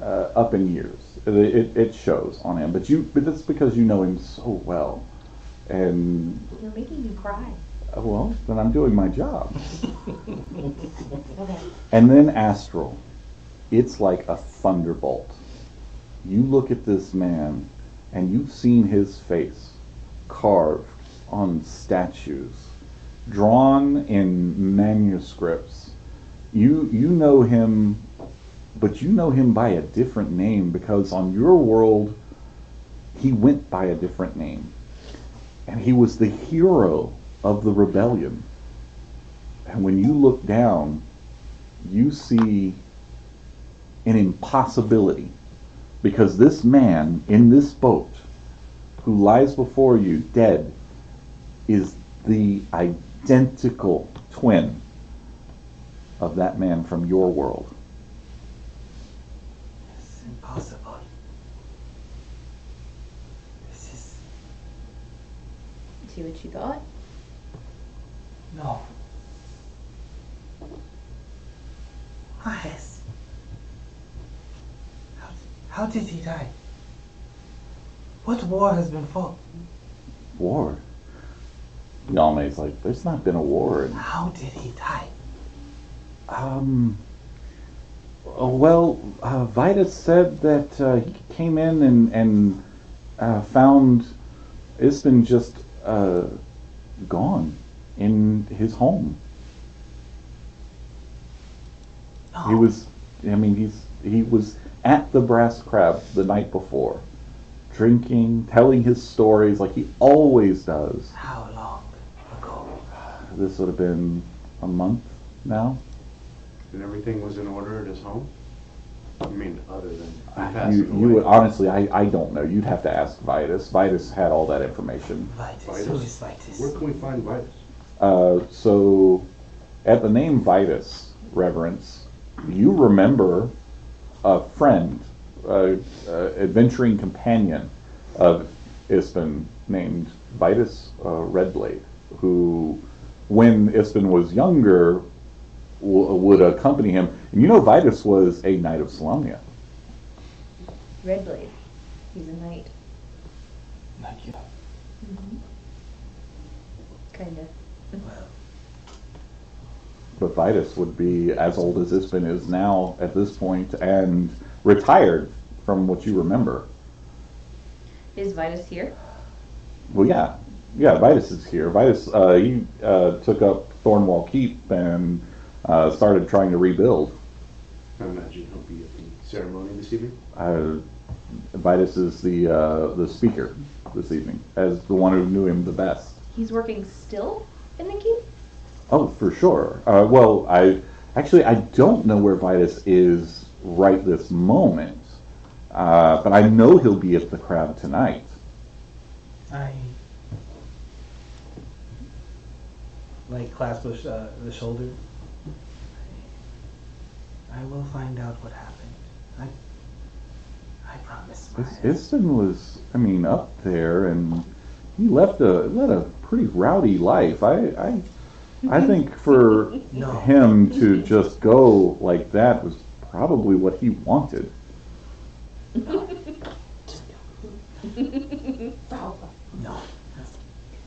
up in years. It shows on him, but that's because you know him so well. And You're making me cry. well, then I'm doing my job. Okay. And then Astral, it's like a thunderbolt. You look at this man, and you've seen his face carved on statues, drawn in manuscripts. You know him, but you know him by a different name, because on your world, he went by a different name. And he was the hero of the rebellion. And when you look down, you see an impossibility, because this man in this boat who lies before you dead is the identical twin of that man from your world. It's impossible. This is... See what you thought? No. Yes. How did he die? What war has been fought? War? Yalme's like, there's not been a war. How did he die? Vitus said that he came in and found Isbin just gone in his home. No. He was at the Brass Crab the night before, drinking, telling his stories like he always does. How long ago? This would have been a month now. And everything was in order at his home? I mean, other than You would, honestly, I don't know. You'd have to ask Vitus. Vitus had all that information. Vitus. Who is Vitus? Where can we find Vitus? So, at the name Vitus, Reverence, you remember a friend, adventuring companion of Isbin named Vitus Redblade, who, when Isbin was younger, would accompany him. And Vitus was a knight of Solamnia. Redblade. He's a knight. Not yet. Mm-hmm. Kinda. Well, But Vitus would be as old as Isbin is now at this point, and retired from what you remember. Is Vitus here? Well, yeah, Vitus is here. Vitus, he took up Thornwall Keep and started trying to rebuild. I imagine he'll be at the ceremony this evening. Vitus is the speaker this evening, as the one who knew him the best. He's working still in the keep? Oh, for sure. I don't know where Vitus is right this moment, but I know he'll be at the crab tonight. I clasp the shoulder. I will find out what happened. I promise. Isbin was, up there, and he led a pretty rowdy life. I think for him to just go like that was probably what he wanted. No.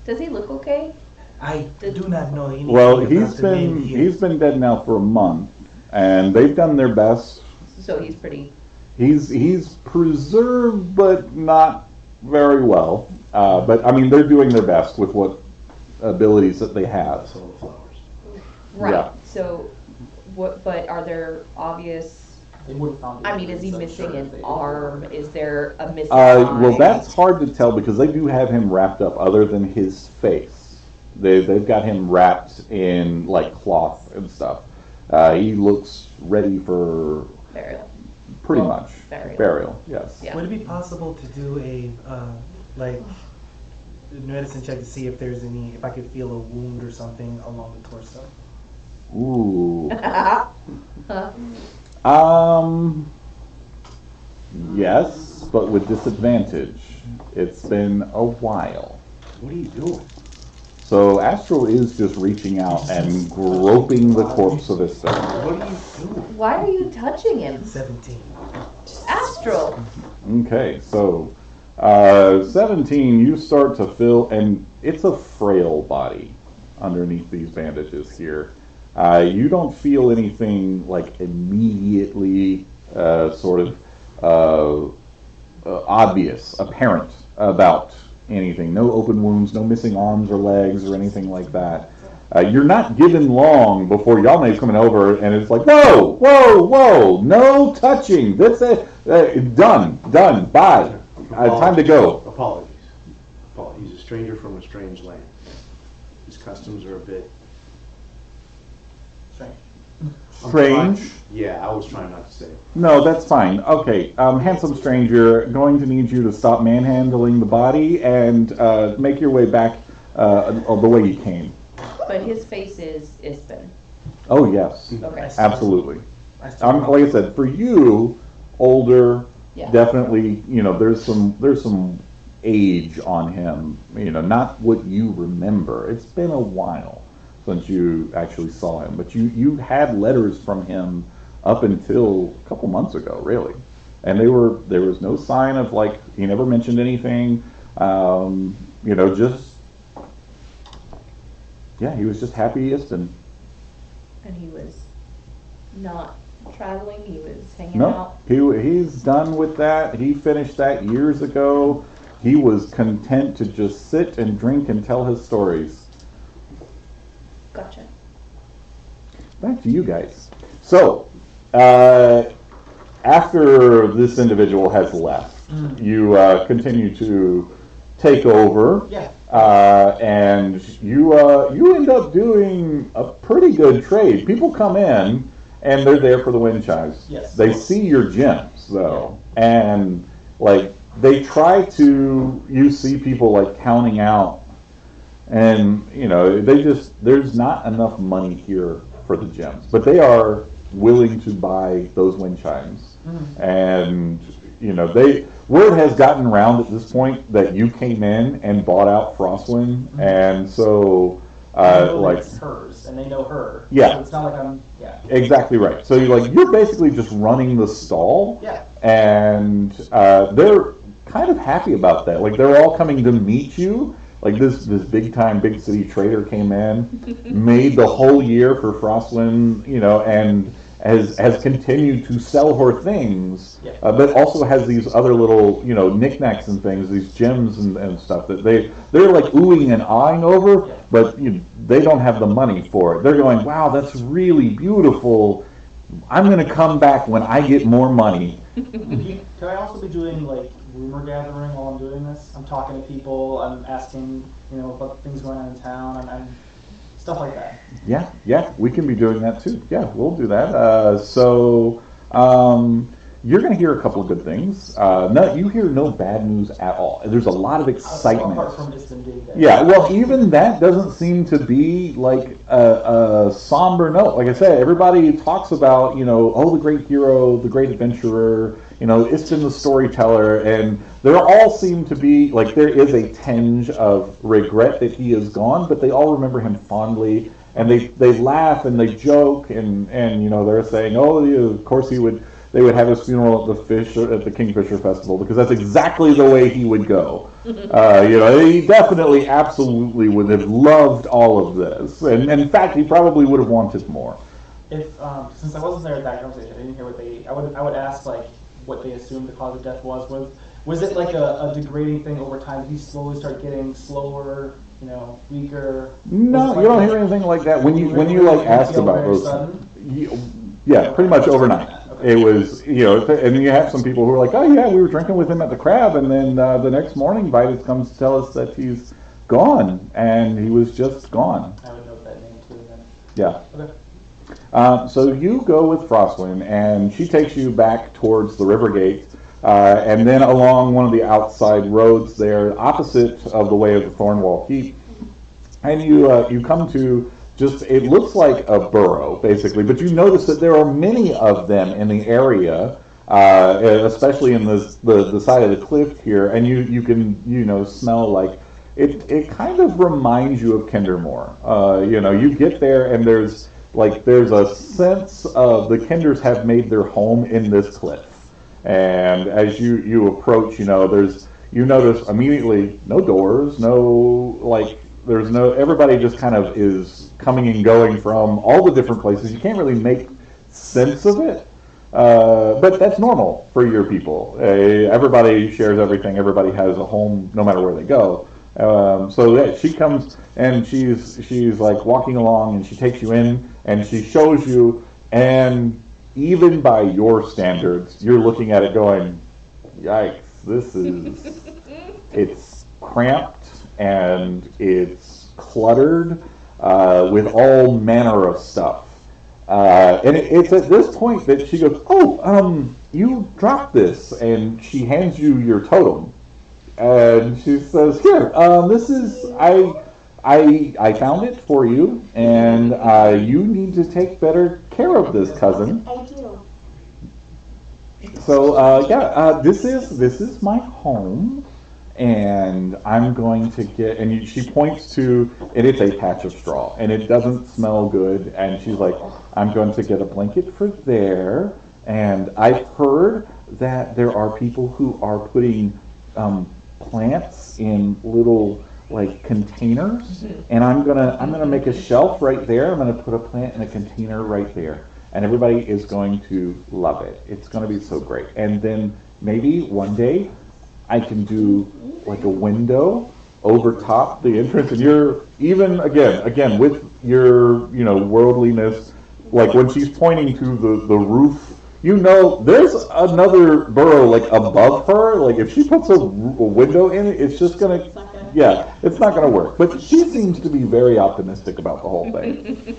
Does he look okay? I do not know anything Well, about he's the name here. he's been dead now for a month, and they've done their best. So he's pretty... He's preserved, but not very well. But they're doing their best with what abilities that they have. Flowers. Right. Yeah. So, but are there obvious They would have found it. I mean, is he so missing sure an they- arm? Is there a missing eye? Well, that's hard to tell because they do have him wrapped up other than his face. They've got him wrapped in like cloth and stuff. He looks ready for Burial. pretty much Burial. Yes. Yeah. Would it be possible to do a like medicine check to see if there's any, if I could feel a wound or something along the torso? Ooh. Yes, but with disadvantage. It's been a while. What are you doing? So Astral is just reaching out and groping the corpse of Ispen. What are you doing? Why are you touching him? 17. Astral. Okay, so 17, you start to feel, and it's a frail body underneath these bandages here. You don't feel anything like immediately obvious, apparent about anything. No open wounds, no missing arms or legs or anything like that. You're not given long before Yalne's coming over and it's like, whoa, no touching. That's it. Done, bye. Time to go. Apologies. He's a stranger from a strange land. His customs are a bit Strange? Yeah, I was trying not to say it. No, that's fine. Okay, handsome stranger, going to need you to stop manhandling the body and make your way back the way you came. But his face is Ispen. Oh, yes. Okay. Absolutely. Like I said, for you, older, Yeah. definitely, there's some age on him, not what you remember. It's been a while since you actually saw him, but you had letters from him up until a couple months ago, really, and there was no sign of he never mentioned anything, he was just happy Iston. And he was not traveling, he was hanging out. He's done with that. He finished that years ago. He was content to just sit and drink and tell his stories. Gotcha. Back to you guys. So, after this individual has left, you continue to take over. Yeah. And you end up doing a pretty good trade. People come in and they're there for the wind chimes. Yes. They see your gems though, and they try to. You see people counting out, and there's not enough money here for the gems, but they are willing to buy those wind chimes, and word has gotten around at this point that you came in and bought out Frostwind, and so it's hers, and they know her. Yeah. So it's not like I'm. Yeah. Exactly right. So you're basically just running the stall, Yeah. and they're kind of happy about that. They're all coming to meet you. This big city trader came in, made the whole year for Frostwind, and has continued to sell her things, but also has these other little, knickknacks and things, these gems and stuff that they're oohing and ahhing over, but they don't have the money for it. They're going, wow, that's really beautiful. I'm going to come back when I get more money. Can I also be doing rumor gathering while I'm doing this? I'm talking to people. I'm asking, about things going on in town, and stuff like that. Yeah, we can be doing that too. Yeah, we'll do that. You're going to hear a couple of good things. You hear no bad news at all. There's a lot of excitement. Apart from Iston being there. Yeah, well, even that doesn't seem to be a somber note. Like I said, everybody talks about, the great hero, the great adventurer, Iston the storyteller, and they all seem to be, there is a tinge of regret that he is gone, but they all remember him fondly, and they laugh and they joke, and they're saying, of course they would have his funeral at the Kingfisher Festival, because that's exactly the way he would go. He definitely, absolutely would have loved all of this, and in fact, he probably would have wanted more. If since I wasn't there at that conversation, I didn't hear what I would ask what they assumed the cause of death was. Was it a degrading thing over time? Did he slowly start getting slower, weaker? No, you don't hear anything like that. When you ask about those, pretty much overnight. It was, and you have some people who are like, oh yeah, we were drinking with him at the Crab, and then the next morning Vitus comes to tell us that he's gone, and he was just gone. I would note that name too then. Yeah. Okay. So you go with Frostwind, and she takes you back towards the river gate, and then along one of the outside roads there, opposite of the way of the Thornwall Keep, and you come to just, it looks like a burrow, basically, but you notice that there are many of them in the area, especially in the side of the cliff here, and you can, smell like, it kind of reminds you of Kendermore. You get there and there's a sense of the Kenders have made their home in this cliff. And as you approach, you notice immediately no doors, everybody just kind of is coming and going from all the different places. You can't really make sense of it. But that's normal for your people. Everybody shares everything. Everybody has a home no matter where they go. So she comes and she's like walking along, and she takes you in and she shows you, and even by your standards, you're looking at it going, yikes, it's cramped and it's cluttered with all manner of stuff. And it's at this point that she goes, you dropped this, and she hands you your totem. And she says, here, this is, I found it for you, and you need to take better care of this, cousin. I do. So, this is my home, and I'm going to get, and she points to, and it's a patch of straw, and it doesn't smell good, and she's like, I'm going to get a blanket for there, and I've heard that there are people who are putting plants in little containers, and I'm gonna make a shelf right there. I'm gonna put a plant in a container right there, and everybody is going to love it. It's gonna be so great. And then maybe one day I can do a window over top the entrance, and you're even again with your worldliness, when she's pointing to the roof. There's another burrow above her. If she puts a window in it, it's just gonna, it's not gonna work. But she seems to be very optimistic about the whole thing.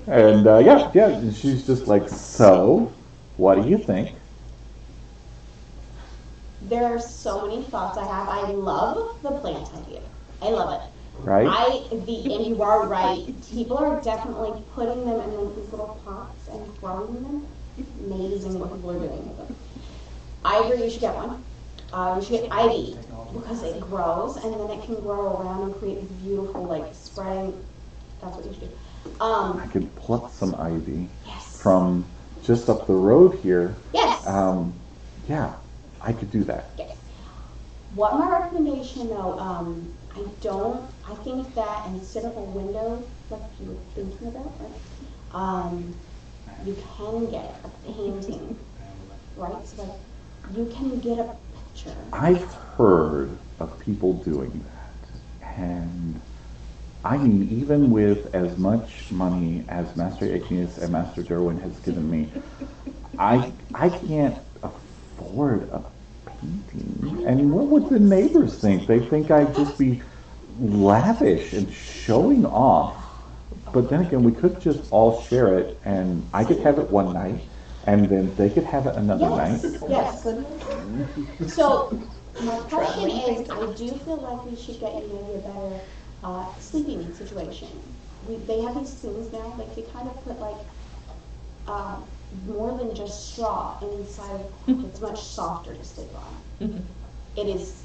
And she's just like, so, what do you think? There are so many thoughts I have. I love the plant idea. I love it. Right? And you are right. People are definitely putting them in these little pots and growing them. Amazing what people are doing with them. I agree you should get one. You should get ivy because it grows and then it can grow around and create these beautiful spreading. That's what you should do. I could pluck some ivy Yes. from just up the road here. Yes. I could do that. Yes. What my recommendation though, I think that instead of a window like you were thinking about, right? You can get a painting, right? So you can get a picture. I've heard of people doing that, and I mean, even with as much money as Master Aeneas and Master Derwin has given me, I can't afford a painting. And what would the neighbors think? They think I'd just be lavish and showing off. But then again, we could just all share it, and I could have it one night, and then they could have it another night. Yes. So my question is, I do feel like we should get you maybe a better sleeping situation. They have these things now, they kind of put more than just straw inside. It's much softer to sleep on. It is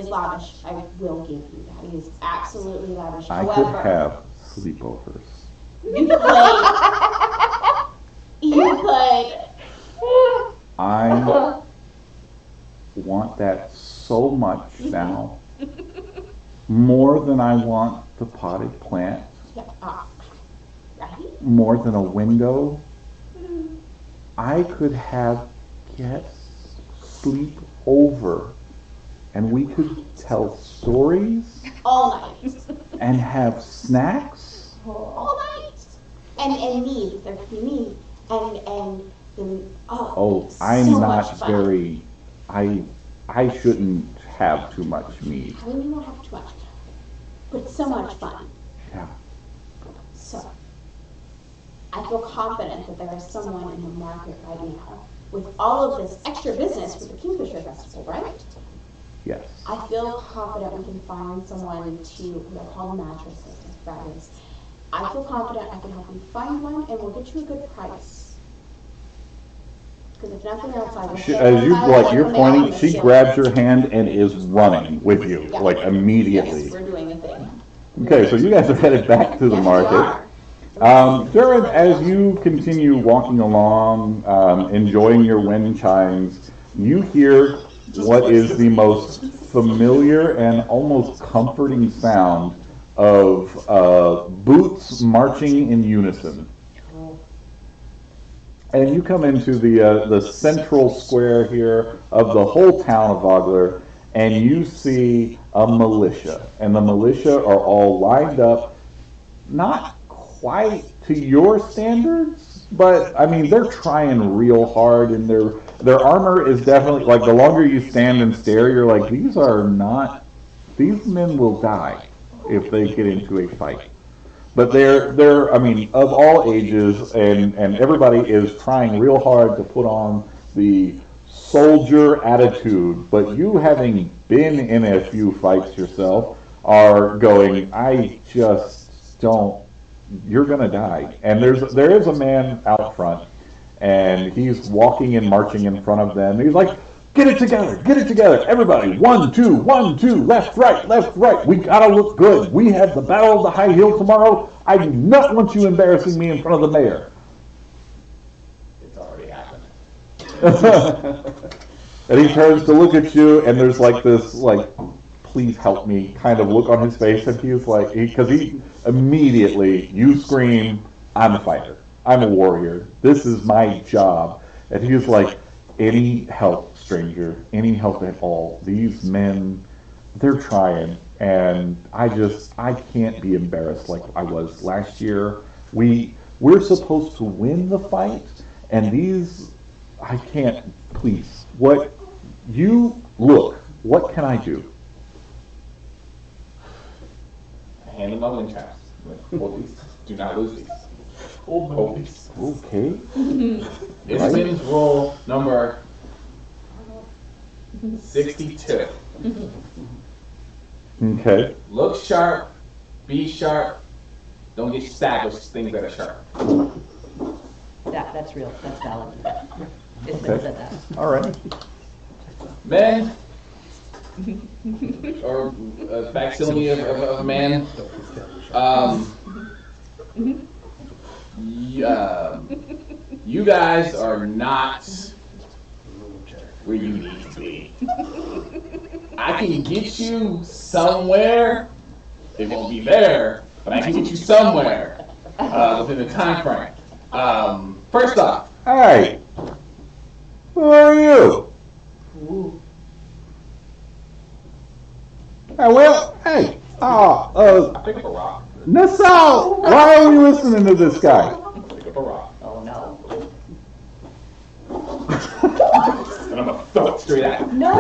lavish. I will give you that. It is absolutely lavish. I could have sleepovers. You could. You could. I want that so much now. More than I want the potted plant. Right? More than a window. I could have guests sleep over, and we could tell stories All night. and have snacks. All night. And needs. There could be need. And then Oh, so I'm much not fun. very. I shouldn't have too much meat. I mean, you don't have too much, but it's so much fun. Yeah. So, I feel confident that there is someone in the market right now with all of this extra business with the Kingfisher Festival, right? Yes. I feel confident we can find someone to, they're called mattresses, that is. I feel confident I can help you find one and we'll get you a good price. Because if nothing else, I will She, say as you I like, will you're nail pointing. the She ship. grabs your hand and is running with you, Yeah. like immediately. Yes, we're doing a thing. Okay, so you guys are headed back to the Yes, market. we are. Jared, as you continue walking along, enjoying your wind chimes, you hear what is the most familiar and almost comforting sound of boots marching in unison. And you come into the central square here of the whole town of Vogler, and you see a militia. And the militia are all lined up, not quite to your standards, but I mean they're trying real hard, and their armor is definitely like the longer you stand and stare, you're like these men will die if they get into a fight. But they're I mean of all ages, and everybody is trying real hard to put on the soldier attitude. But you, having been in a few fights yourself, are going, I just don't. You're gonna die. And there is a man out front, and he's walking and marching in front of them. He's like, get it together, everybody. 1, 2, 1, 2, left, right. We gotta look good. We have the Battle of the High Hill tomorrow. I do not want you embarrassing me in front of the mayor. It's already happened. And he turns to look at you, and there's like this, like, please help me kind of look on his face, and he's like, because he immediately, you scream, I'm a fighter. I'm a warrior. This is my job. And he's like, any help, stranger, any help at all. These men, they're trying, and I can't be embarrassed like I was last year. We're supposed to win the fight, and these, I can't, please. What can I do? Hand them my wind chimes. Hold these. Do not lose these. Hold these. Okay. Instruments roll number 62. Okay. Look sharp, be sharp, don't get stabbed with things that are sharp. That's real. That's valid. It's Okay. said that. All right. Men, or a facsimile of a man, you guys are not where you need to be. I can get you somewhere. It won't be there, but I can get you somewhere within the time frame. First off, Hey, who are you? Hey, pick up a rock. Nassau, why are we listening to this guy? Pick up a rock. Oh no. And I'm gonna throw it straight at you. No.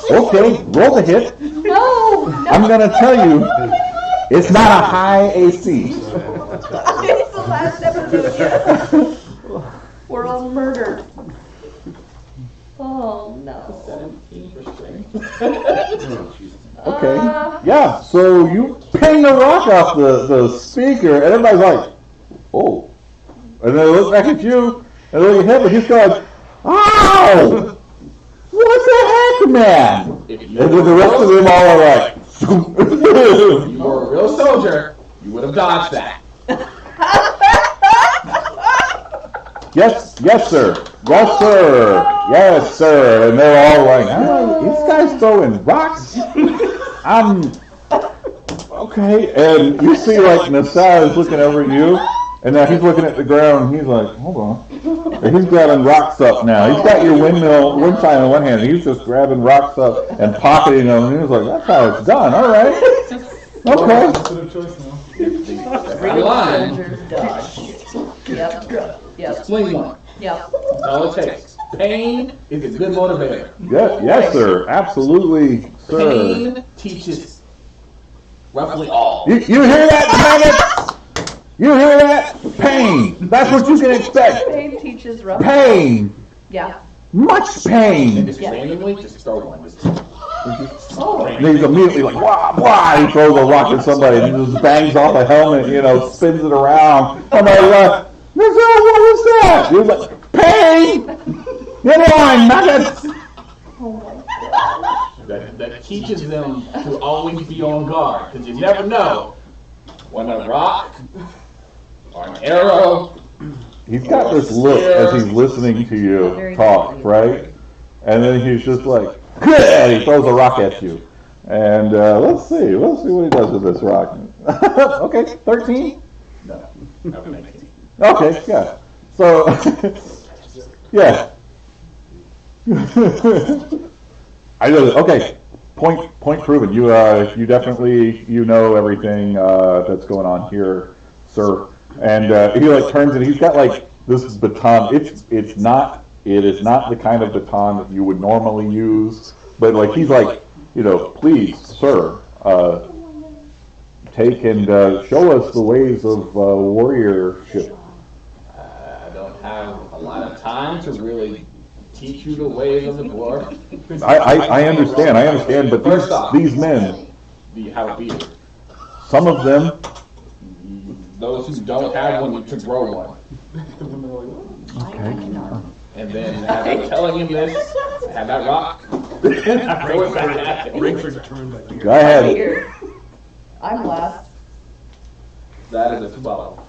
Okay, roll the hit. No. I'm gonna tell you, it's not a high AC. It's the last episode. We're all murdered. Oh no. 17 for strength. Okay, yeah, so you ping the rock off the speaker, and everybody's like, oh. And they look back at you, and they look at him, and he's going, ow! What the heck, man? And then the rest of them all are like, If you were a real soldier, you would have dodged that. yes, sir. Yes, sir. Yes, sir. And they're all like, oh, this guy's throwing rocks. I'm okay. And you see, like, Nassau is looking over at you, and now he's looking at the ground, and he's like, hold on. And he's grabbing rocks up now. He's got your wind chime in one hand, and he's just grabbing rocks up and pocketing them, and he's like, that's how it's done. All right. Okay. That's a choice now. Every line. Dodge. Yep. Yep. Just fling one. Yep. That's all it takes. Pain is a good motivator. Yes, sir. Absolutely, sir. Pain teaches roughly all. You hear that, maggots? You hear that? Pain. That's what you can expect. Pain teaches rough. Pain. Yeah. Much And pain. just randomly, just throw one. And he's immediately like, wah, wah. He throws a rock at somebody and he just bangs off a helmet, spins it around. I'm like, what was that? He was like, pain. Get on, maggots. That teaches them to always be on guard, because you never know when a rock or an arrow. He's got this look as he's listening to you talk, right? And then he's just like, and he throws a rock at you. And let's see what he does with this rock. Okay, 13? No, never 19. Okay, yeah. So, yeah. I know. Okay, point proven. You definitely know everything that's going on here, sir. And he like turns and he's got like this baton. It is not the kind of baton that you would normally use. But like he's like, please, sir, take and show us the ways of warriorship. I don't have a lot of time to really teach you the ways of the dwarf. I understand, but First off, these men, do you have a beard? some of them, Those who don't have one, you can grow one. okay. And then after telling him this, have that rock. Throw it back at him. Go ahead. Here. I'm last. That is a 12.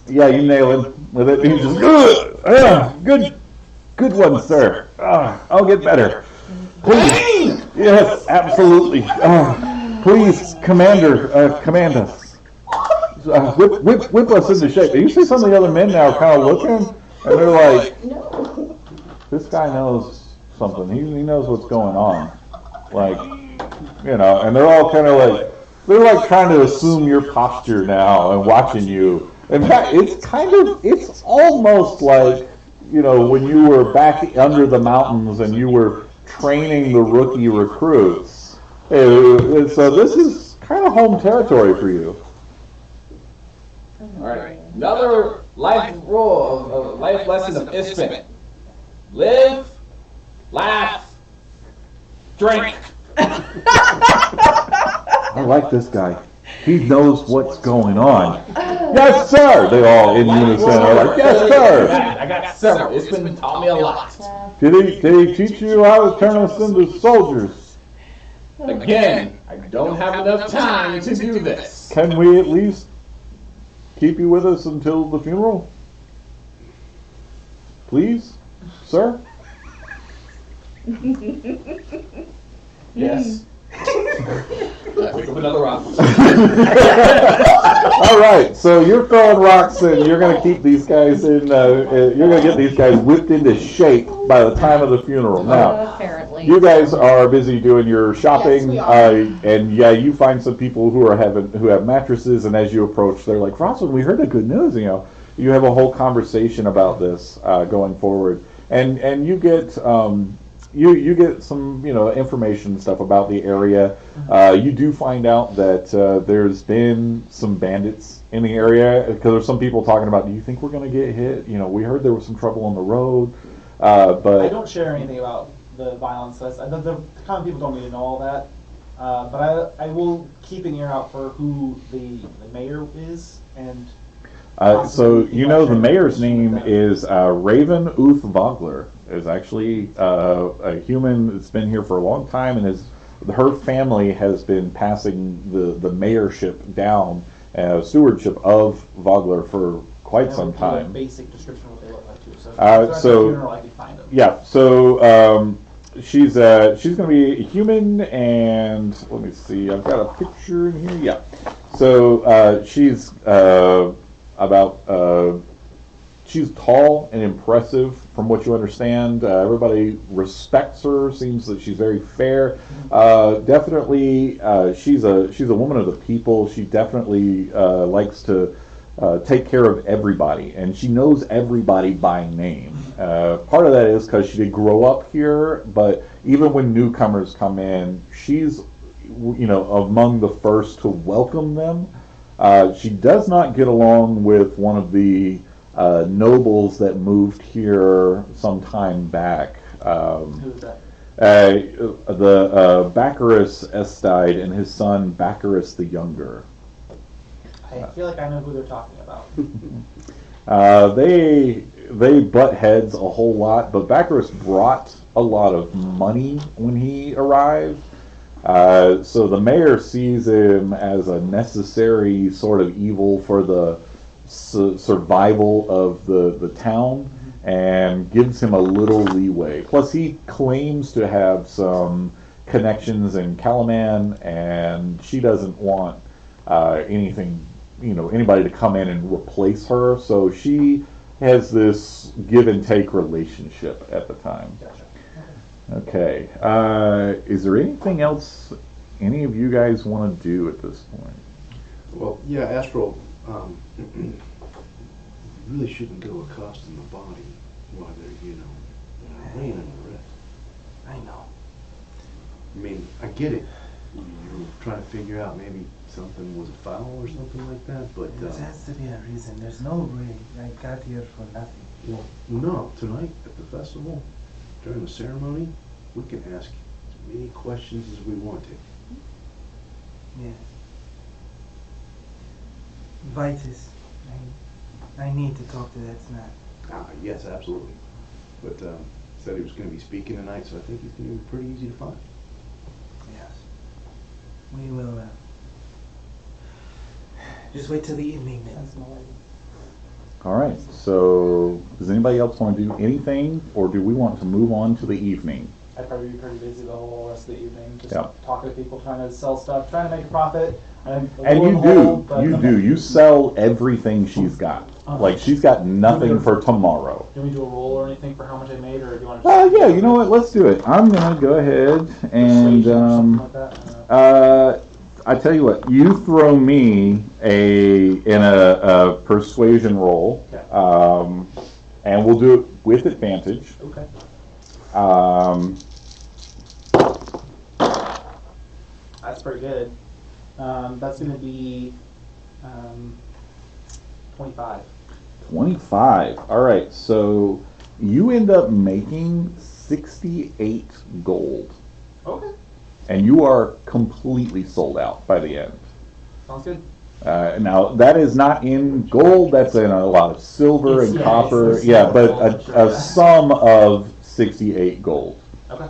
Yeah, you nail him with it. He's just good one, sir. I'll get better. Please. Yes, absolutely. Please, Commander, command us. Whip us into shape. You see some of the other men now kind of looking, and they're like, this guy knows something. He knows what's going on. Like, and they're all kind of like, they're like trying to assume your posture now and watching you. In fact, it's almost like, when you were back under the mountains and you were training the rookie recruits. So this is kind of home territory for you. All right. Another life lesson of Isfin. Live, laugh, drink. I like this guy. He knows what's going on. Yes, sir! They all in unison are like, yes, sir! I got several. Isfin taught me a lot. Did he teach you how to turn us into soldiers? Again, I don't have enough time to do this. Can we at least keep you with us until the funeral? Please, sir? Yes. Pick up another rock. All right, so you're throwing rocks and you're going to keep these guys in. You're going to get these guys whipped into shape by the time of the funeral. Now, Apparently. you guys are busy doing your shopping, Yes, we are. and yeah, you find some people who have mattresses, and as you approach, they're like, "Rosalind, we heard the good news." You have a whole conversation about this going forward, and you get. You get some, information and stuff about the area. You do find out that there's been some bandits in the area, because there's some people talking about, do you think we're going to get hit? We heard there was some trouble on the road. But I don't share anything about the violence. The common people don't need to know all that. But I will keep an ear out for who the mayor is, and so the mayor's name is Raven Uth Vogler. Is actually a human that's been here for a long time, and her family has been passing the mayorship down, stewardship of Vogler for quite some time. A basic description of what they look like too. So I can find them. Yeah, so she's going to be a human, and let me see, I've got a picture in here. Yeah, so she's she's tall and impressive, from what you understand. Everybody respects her. Seems that she's very fair. Definitely, she's a woman of the people. She definitely likes to take care of everybody, and she knows everybody by name. Part of that is because she did grow up here, but even when newcomers come in, she's among the first to welcome them. She does not get along with one of the nobles that moved here some time back. Who's that? The Baccarus Estide and his son Baccarus the Younger. I feel like I know who they're talking about. They butt heads a whole lot, but Baccarus brought a lot of money when he arrived. So the mayor sees him as a necessary sort of evil for the survival of the town, and gives him a little leeway. Plus, he claims to have some connections in Calaman, and she doesn't want anybody to come in and replace her. So she has this give and take relationship at the time. Gotcha. Okay. Is there anything else any of you guys want to do at this point? Well, yeah, Astral, really shouldn't go accosting the body while they're, laying on the rest. I know. I mean, I get it. You're trying to figure out maybe something was a foul or something like that, but... There has to be a reason. There's no way I got here for nothing. Well, no, tonight at the festival, during the ceremony, we can ask as many questions as we want to. Yes. Vitus, I need to talk to that snap. Yes, absolutely. But said he was going to be speaking tonight, so I think he's going to be pretty easy to find. Yes. We will, just wait till the evening then. All right. So, does anybody else want to do anything, or do we want to move on to the evening? I'd probably be pretty busy the whole rest of the evening, just Yep. talking to people, trying to sell stuff, trying to make a profit. And you sell everything she's got. Like, she's got nothing for tomorrow. Do we do a roll or anything for how much I made, or do you want to? Yeah, you know what? Let's do it. I'm gonna go ahead and I tell you what. You throw me in a persuasion roll, Okay. and we'll do it with advantage. Okay. That's pretty good. That's going to be 25. 25. All right. So you end up making 68 gold. Okay. And you are completely sold out by the end. Sounds good. Now, that is not in gold. That's in a lot of silver and copper. It's But gold, a sum of 68 gold. Okay.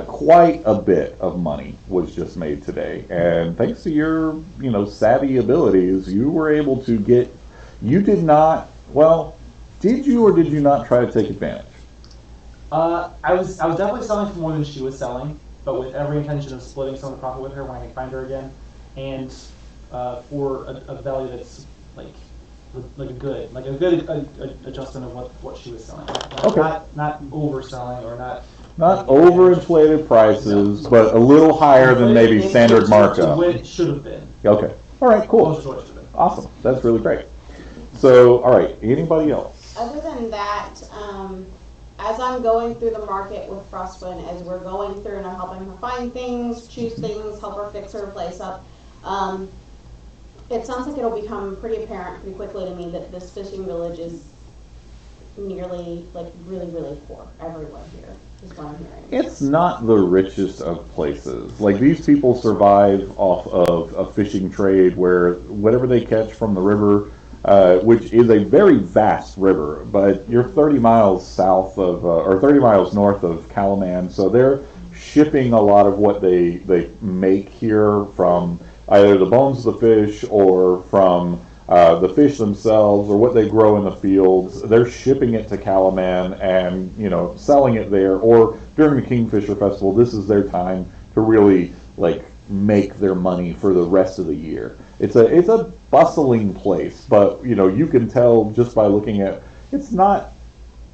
Quite a bit of money was just made today. And thanks to your, savvy abilities, you were able to get... You did not... Well, did you or did you not try to take advantage? I was definitely selling for more than she was selling, but with every intention of splitting some of the profit with her when I can find her again, and for a value that's like a good adjustment of what she was selling. Okay. Not overselling or not. Not overinflated prices, but a little higher than maybe standard markup. What it should have been. Okay. All right, cool. Closer to what it should have been. Awesome. That's really great. So, all right, anybody else? Other than that, as I'm going through the market with Frostwind, as we're going through and I'm helping her find things, choose things, help her fix her place up, it sounds like it'll become pretty apparent pretty quickly to me that this fishing village is nearly, really, really poor. Everyone here is what I'm hearing. It's not the richest of places. Like, these people survive off of a fishing trade where whatever they catch from the river, which is a very vast river, but you're 30 miles south of, or 30 miles north of Calaman, so they're shipping a lot of what they make here from either the bones of the fish or from the fish themselves or what they grow in the fields. They're shipping it to Calaman and, selling it there, or during the Kingfisher Festival, this is their time to really, make their money for the rest of the year. It's a bustling place, but you can tell just by looking at it's not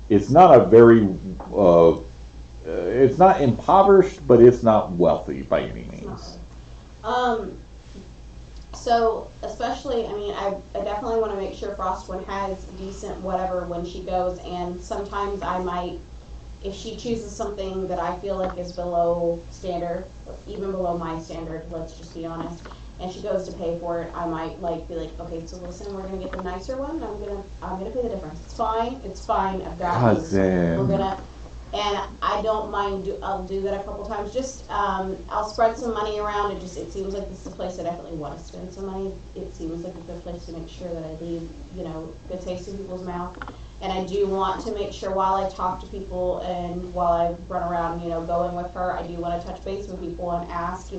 a very it's not impoverished, but it's not wealthy by any means. so especially, I mean, I definitely want to make sure Frostwind has decent whatever when she goes, and sometimes I might, if she chooses something that I feel like is below standard, even below my standard, let's just be honest, and she goes to pay for it, I might like be like, okay, so listen, we're gonna get the nicer one. I'm gonna pay the difference. It's fine. I've got these. We're gonna, and I don't mind. I'll do that a couple times. Just I'll spread some money around. It seems like this is a place I definitely want to spend some money. It seems like a good place to make sure that I leave, good taste in people's mouth. And I do want to make sure while I talk to people and while I run around, going with her, I do want to touch base with people and ask,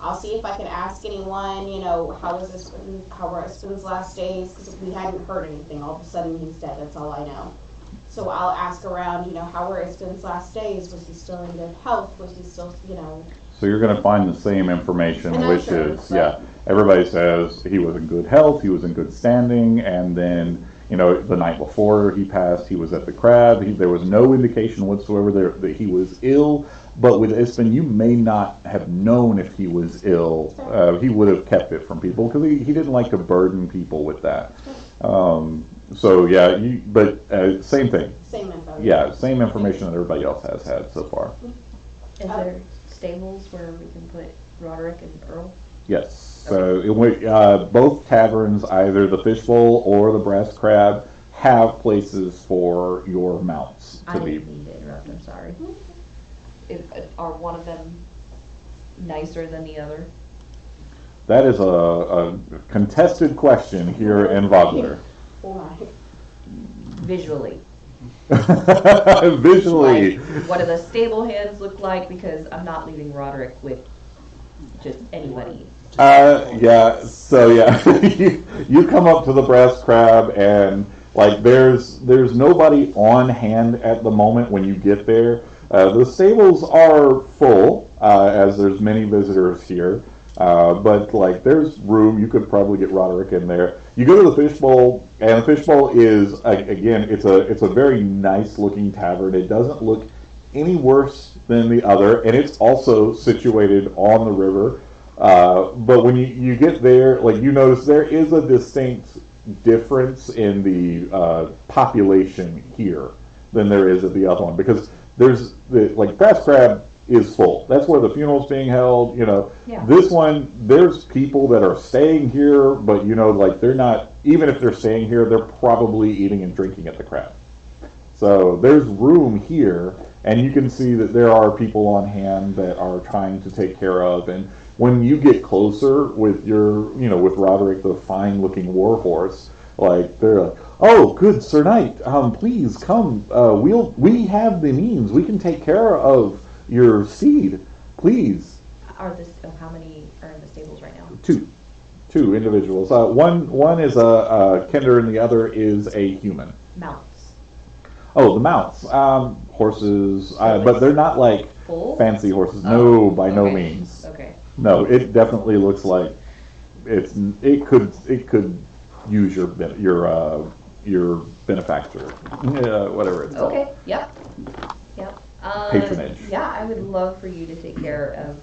I'll see if I can ask anyone, how were Espen's last days? Because we hadn't heard anything. All of a sudden he's dead. That's all I know. So I'll ask around, how were Espen's last days? Was he still in good health? Was he still, So you're going to find the same information, And which sure, is, everybody says he was in good health, he was in good standing, and then, the night before he passed, he was at the crab. There was no indication whatsoever that he was ill. But with Espen, you may not have known if he was ill. He would have kept it from people because he didn't like to burden people with that. Same thing. Same info. Yeah, same information that everybody else has had so far. Is there stables where we can put Roderick and Earl? Yes. So both taverns, either the Fishbowl or the Brass Crab, have places for your mounts I to be. didn't mean to interrupt. I'm sorry. Are one of them nicer than the other? That is a contested question here in Vogler. Visually. Visually. Like, what do the stable hands look like? Because I'm not leaving Roderick with just anybody. You come up to the Brass Crab and there's nobody on hand at the moment when you get there. The stables are full, as there's many visitors here, but there's room. You could probably get Roderick in there. You go to the Fishbowl, and the Fishbowl is, again, it's a very nice looking tavern. It doesn't look any worse than the other, and it's also situated on the river. But when you get there, you notice there is a distinct difference in the population here than there is at the other one, because there's Brass Crab is full. That's where the funeral's being held. Yeah. This one, there's people that are staying here, but they're not. Even if they're staying here, they're probably eating and drinking at the Crab. So there's room here, and you can see that there are people on hand that are trying to take care of. And when you get closer with with Roderick, the fine-looking warhorse, they're like, "Oh, good Sir Knight, please come. We have the means. We can take care of your steed. Please." How many are in the stables right now? Two individuals. One is a Kender, and the other is a human. Mounts. Oh, the mounts. Horses, but they're not full? fancy horses. No, by no means. Okay. No, it definitely looks like it could use your benefactor, whatever it's called. Okay. Yep. Patronage. Yeah, I would love for you to take care of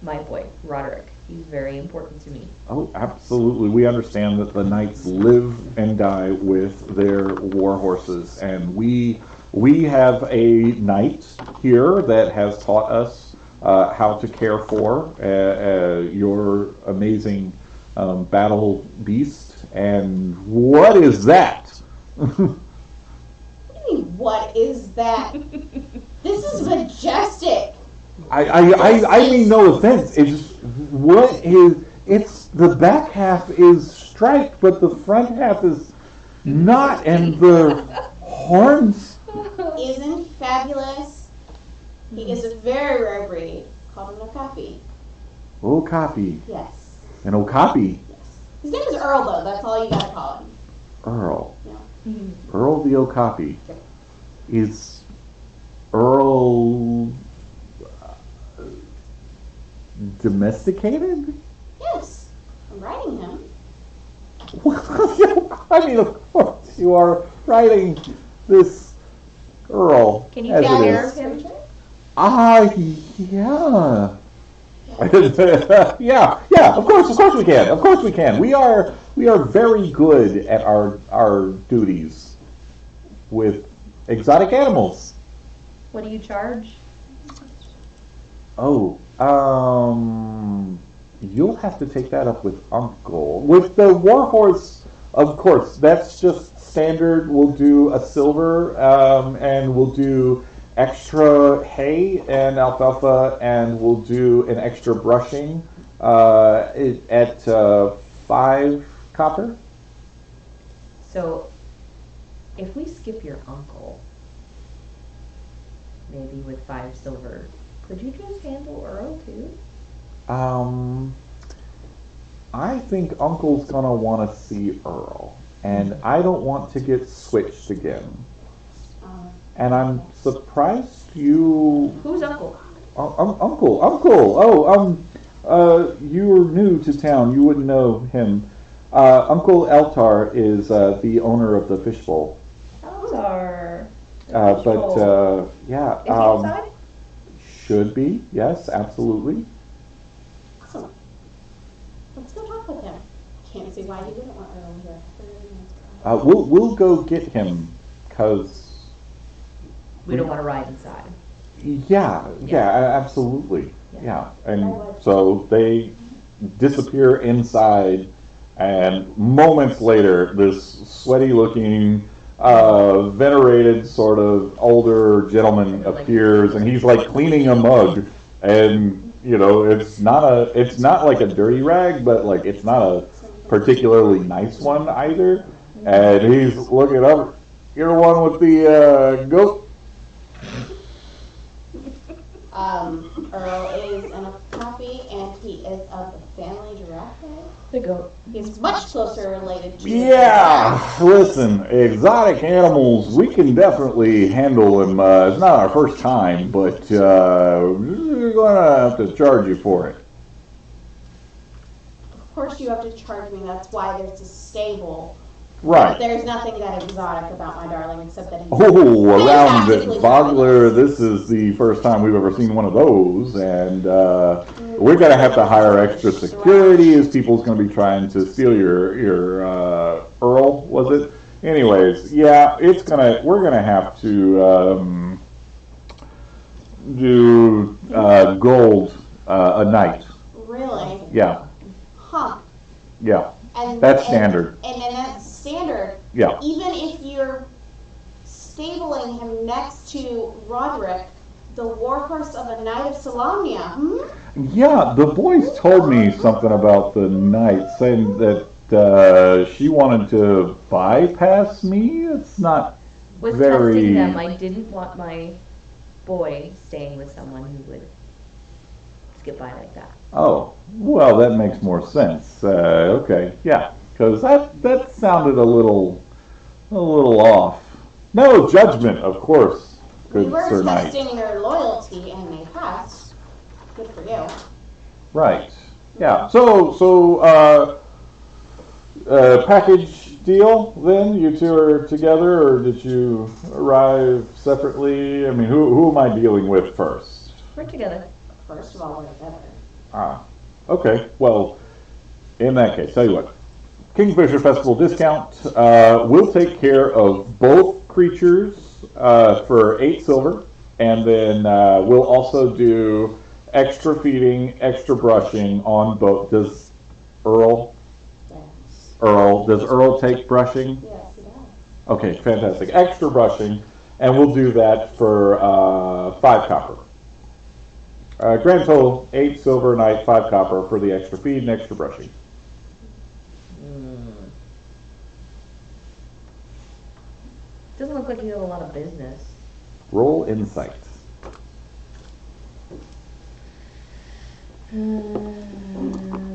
my boy Roderick. He's very important to me. Oh, absolutely. We understand that the knights live and die with their war horses, and we have a knight here that has taught us how to care for your amazing battle beast. And what is that? What do you mean, what is that? This is majestic. I mean, no offense. It's the back half is striped, but the front half is not, and the horns. Isn't fabulous. He is a very rare breed called an Okapi. Okapi. Yes. An Okapi. Yes. His name is Earl, though. That's all you gotta call him. Earl. Yeah. Earl the Okapi. Is Earl domesticated? Yes. I'm riding him. I mean, of course, you are riding this Earl. Can you as take it care is. of him? Yeah. Yeah, of course we can. Of course we can. We are very good at our duties with exotic animals. What do you charge? Oh, you'll have to take that up with Uncle. With the warhorse, of course, that's just standard. We'll do a silver, and we'll do extra hay and alfalfa, and we'll do an extra brushing at 5 copper. So, if we skip your uncle, maybe with 5 silver, could you just handle Earl too? I think Uncle's gonna want to see Earl, and I don't want to get switched again. And I'm surprised you. Who's uncle? Uncle. Oh, you're new to town. You wouldn't know him. Uncle Eltar is the owner of the fishbowl. Eltar. Yeah. Is he inside? Should be. Yes, absolutely. Awesome. Let's go talk with him. Can't see why you wouldn't want Earl here. We'll go get him, cause. We don't want to ride inside. Yeah, absolutely. Yeah. And so they disappear inside, and moments later, this sweaty-looking, venerated sort of older gentleman appears, and he's like cleaning a mug, and it's not like a dirty rag, but like it's not a particularly nice one either. And he's looking up. You're the one with the goat. Earl is an puppy, and he is of the family giraffe. The goat. He's much closer related to. Yeah, listen, exotic animals, we can definitely handle them. It's not our first time, but we're gonna have to charge you for it. Of course, you have to charge me. That's why there's a stable. Right. But there's nothing that exotic about my darling except that he's around fantastically Vogler, this is the first time we've ever seen one of those, and we're gonna have to hire extra security as people's gonna be trying to steal your Earl, was it? Anyways, yeah, we're gonna have to do gold a night. Really? Yeah. Huh. Yeah. And That's standard. And then that's standard. Yeah. Even if you're stabling him next to Roderick, the warhorse of a knight of Solamnia. Yeah, the boys told me something about the knight, saying that she wanted to bypass me. It's not Was very. testing them. I didn't want my boy staying with someone who would skip by like that. Oh, well, that makes more sense. Okay, yeah, because that sounded a little off. No judgment, of course. We Good were Sir Knight. testing their loyalty, and they passed. Good for you. Right. Yeah. So package deal. Then you two are together, or did you arrive separately? I mean, who am I dealing with first? We're together. First of all, we're together. Okay. Well, in that case, tell you what. Kingfisher Festival discount. We'll take care of both creatures for 8 silver, and then we'll also do extra feeding, extra brushing on both. Does Earl take brushing? Yes, he does. Okay, fantastic. Extra brushing, and we'll do that for 5 copper. Grand total, 8 silver a night, 5 copper for the extra feed and extra brushing. Doesn't look like you have a lot of business. Roll insight.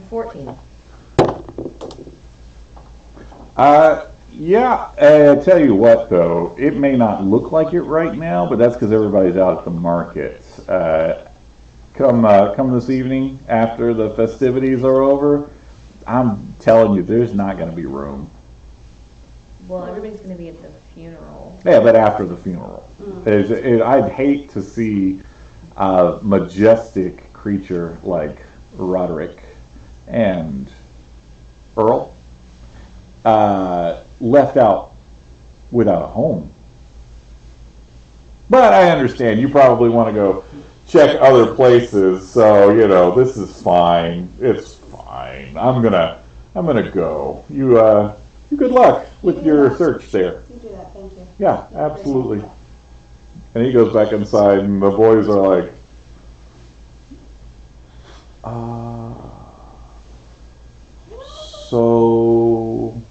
14. Yeah, I tell you what though, it may not look like it right now, but that's because everybody's out at the market. Come this evening after the festivities are over, I'm telling you, there's not going to be room. Well, everybody's going to be at the funeral. Yeah, but after the funeral. I'd hate to see a majestic creature like Roderick, and Earl left out without a home. But I understand you probably want to go check other places, so this is fine. It's fine. I'm gonna go. You good luck with your search there. You do that, thank you. Yeah, absolutely. And he goes back inside, and the boys are like, so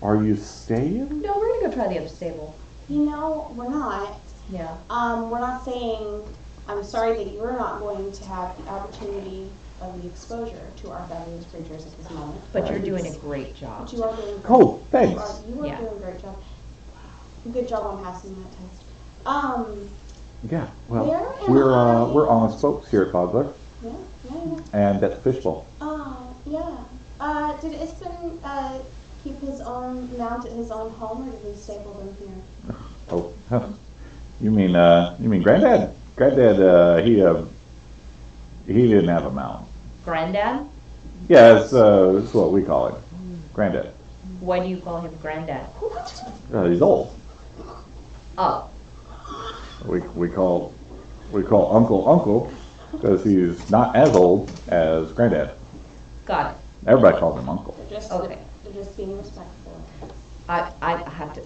are you staying? No, we're gonna go try the other stable. We're not. Yeah. We're not saying, I'm sorry that you're not going to have the opportunity of the exposure to our fabulous creatures at this moment. But you're doing a great job. But you are doing great. Oh, thanks. You are Yeah. doing a great job. Good job on passing that test. Yeah, well, Where am we're honest folks here at Toddler, Yeah. and that's Fishbowl. Yeah. Did Ispen keep his own mount at his own home, or did we stable them here? Oh, you mean Granddad? Granddad, he didn't have a mount. Granddad? Yeah, it's what we call it, Granddad. Why do you call him Granddad? He's old. Oh. We call Uncle because he's not as old as Granddad. Got it. Everybody calls him Uncle. Okay. They're just being respectful. I have to,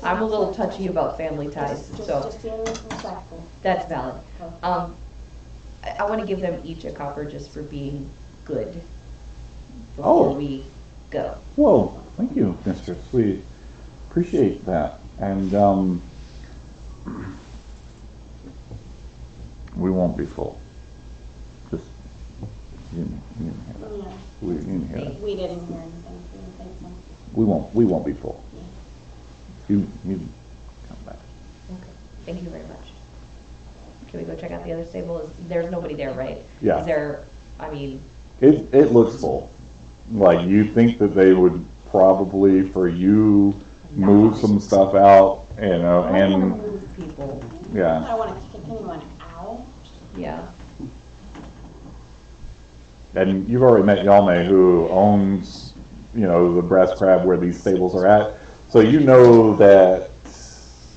I'm a little touchy about family ties, so Just being respectful. that's valid. I want to give them each a copper just for being good before we go. Whoa, thank you, mistress. We appreciate that. And we won't be full. Just you didn't hear that. Yeah. We didn't hear that. We didn't hear anything. We didn't think so. We won't be full. You come back. Okay. Thank you very much. Can we go check out the other stable? There's nobody there, right? Yeah. Is there, It looks full. Like, you think that they would probably, for you, move some stuff out, I don't want to and move people. I yeah. don't want to kick anyone out. Yeah. And you've already met Yalme, who owns, the Brass Crab where these stables are at. So you know that,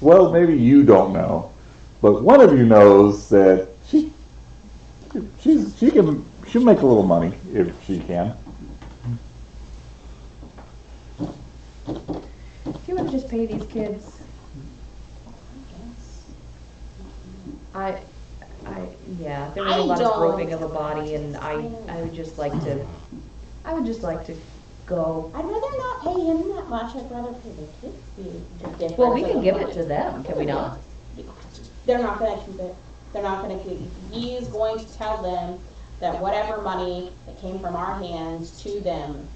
well, maybe you don't know, but one of you knows that she'll make a little money if she can. Do you want to just pay these kids? Yeah, there was a lot of groping of a body, and I would just like to go. I'd rather not pay him that much. I'd rather pay the kids the difference. Well, we of can the give money. it to them, can we not? They're not going to keep it. They're not going to keep it. He is going to tell them that whatever money that came from our hands to them.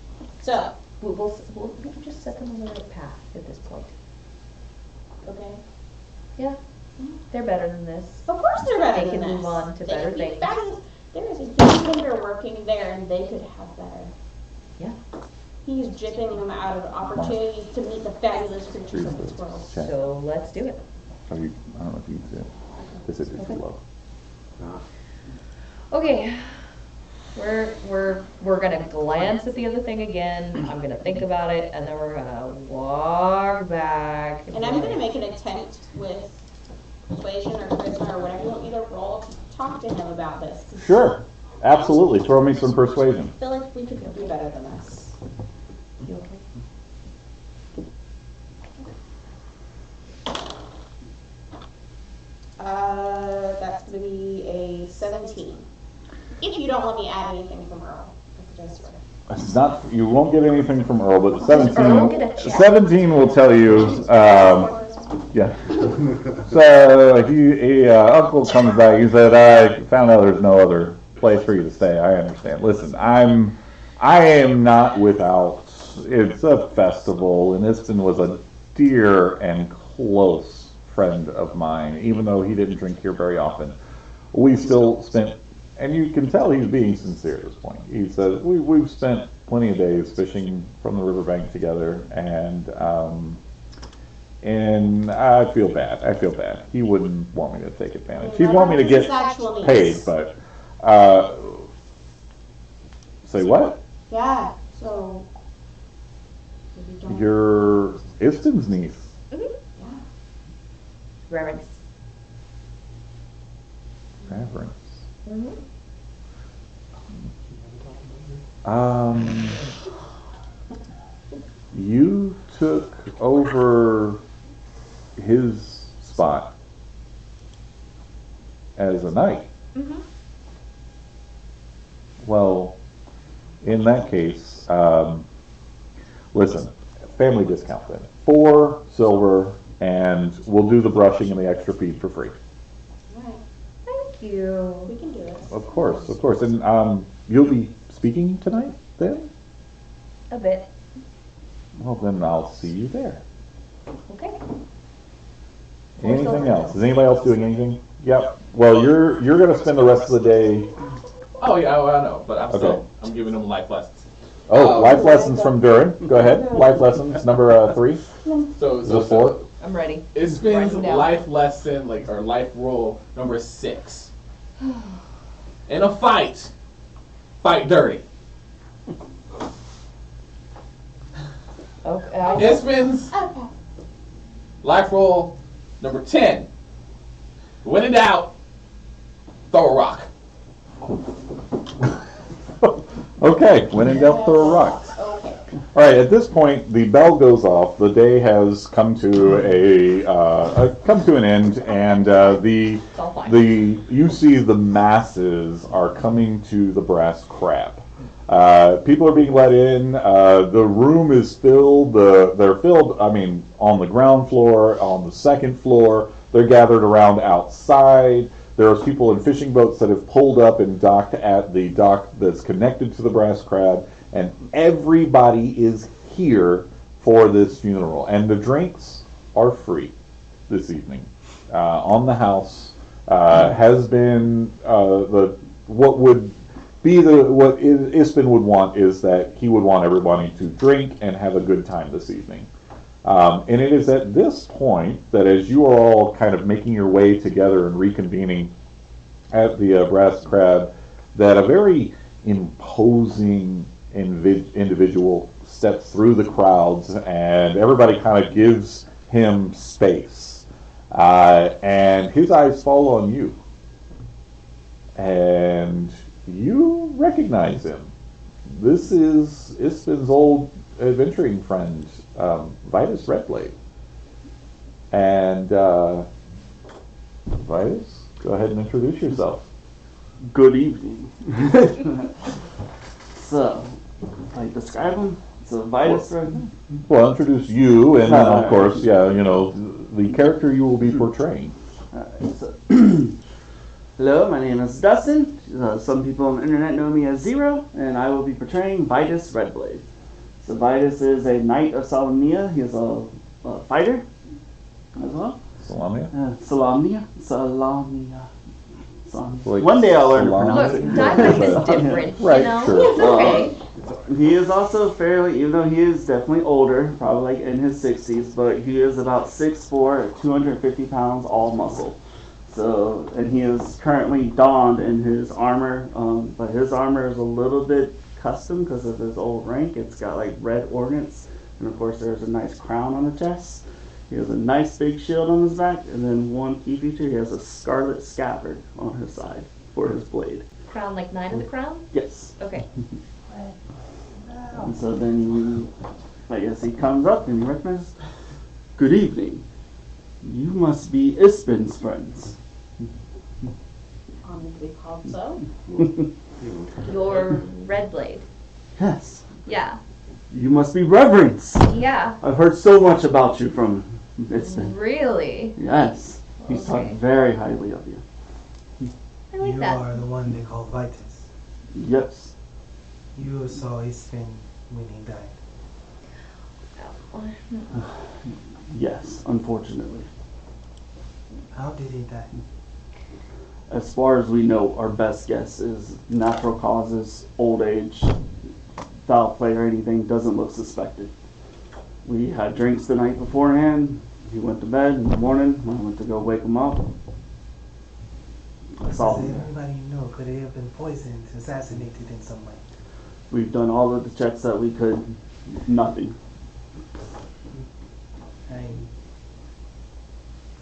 So, We can just set them on the right path at this point. okay. Yeah, they're better than this. Of course they're better They than can this. move on to They better could be things. fabulous. There is a young tender working there, and they could have better. Yeah. He's jipping them out of opportunities to meet the fabulous creatures of this world. Okay. So let's do it. I don't know if you can see it. This is just low. Okay. We're gonna glance at the other thing again. I'm gonna think about it, and then we're gonna walk back. And I'm going to make an attempt with persuasion or charisma or whatever you want me to roll to talk to him about this. 'Cause Sure, absolutely. Throw me some persuasion. I feel like we could do better than this. You okay? That's going to be a 17. If you don't let me add anything from Earl. That's just It's not. You won't get anything from Earl, but Earl get a check? 17 will tell you. Yeah. So Uncle comes back. He said, "I found out there's no other place for you to stay. I understand. Listen, I am not without. It's a festival, and Iston was a dear and close friend of mine. Even though he didn't drink here very often, we still spent." And you can tell he's being sincere at this point. He said, we've spent plenty of days fishing from the riverbank together, and I feel bad. He wouldn't want me to take advantage. He'd want me to get paid, but Say what? Yeah, so. Maybe don't. Your Iston's niece. Mhm. Yeah. Reverence. Reverence. Mhm. You took over his spot as a knight. Mhm. Well, in that case, listen, family discount then. 4 silver, and we'll do the brushing and the extra feed for free. Alright, Thank you. we can do this. Of course, of course. And you'll be speaking tonight then? A bit. Well, then I'll see you there. Okay. Anything else? Is anybody else doing anything? Yep. Well, you're going to spend the rest of the day. Oh yeah, well, I know, but Okay. I'm giving them life lessons. Oh, life lessons from Durin. Go ahead. Life lessons number 3. So Is it 4? I'm ready. It's been Writing down. life lesson, or life rule number 6. In a fight, fight dirty. Okay. Ispen's Okay. life rule number 10. When in doubt, throw a rock. Okay. When in doubt, throw a rock. Okay. All right. At this point, the bell goes off. The day has come to an end, and It's all fine. you see the masses are coming to the Brass Crab. People are being let in. The room is filled. They're filled. I mean, on the ground floor, on the second floor. They're gathered around outside. There's people in fishing boats that have pulled up and docked at the dock that's connected to the Brass Crab, and everybody is here for this funeral. And the drinks are free this evening. On the house has been what Ispen would want is that he would want everybody to drink and have a good time this evening. And it is at this point that as you are all kind of making your way together and reconvening at the Brass Crab, that a very imposing individual steps through the crowds, and everybody kind of gives him space. And his eyes fall on you. And you recognize him. This is Ispen's old adventuring friend, Vitus Redblade. And Vitus, go ahead and introduce yourself. Good evening. So, I describe him. So, Vitus, right? Well, introduce you, and then, of course, the character you will be portraying. Alright, so, hello, my name is Dustin. Some people on the internet know me as Zero, and I will be portraying Vitus Redblade. So, Vitus is a knight of Solamnia. He is a fighter as well. Salamia? Salamnia. Like One day I'll learn to salami? pronounce Look, it. dialect is different, Right, you know? sure. It's okay. He is also fairly, even though he is definitely older, probably like in his 60s, but he is about 6'4", 250 pounds, all muscle. So, and he is currently donned in his armor, but his armor is a little bit custom because of his old rank. It's got like red ornaments, and of course there's a nice crown on the chest. He has a nice big shield on his back, and then one key feature, he has a scarlet scabbard on his side for his blade. Crown like 9 of the crown? Yes. Okay. And so then I guess he comes up and he recognizes, good evening. You must be Ispen's friends. We hope so. Your red blade. Yes. Yeah. You must be Reverence. Yeah. I've heard so much about you from Ispen. Really? Yes. He's talked Okay. very highly of you. I like You that. are the one they call Vitus. Yes. You saw Ispen when he died. Yes, unfortunately. How did he die? As far as we know, our best guess is natural causes, old age, foul play or anything doesn't look suspected. We had drinks the night beforehand. He went to bed in the morning. I went to go wake him up. I saw Does him. everybody know? Could he have been poisoned, assassinated in some way? We've done all of the checks that we could. Nothing.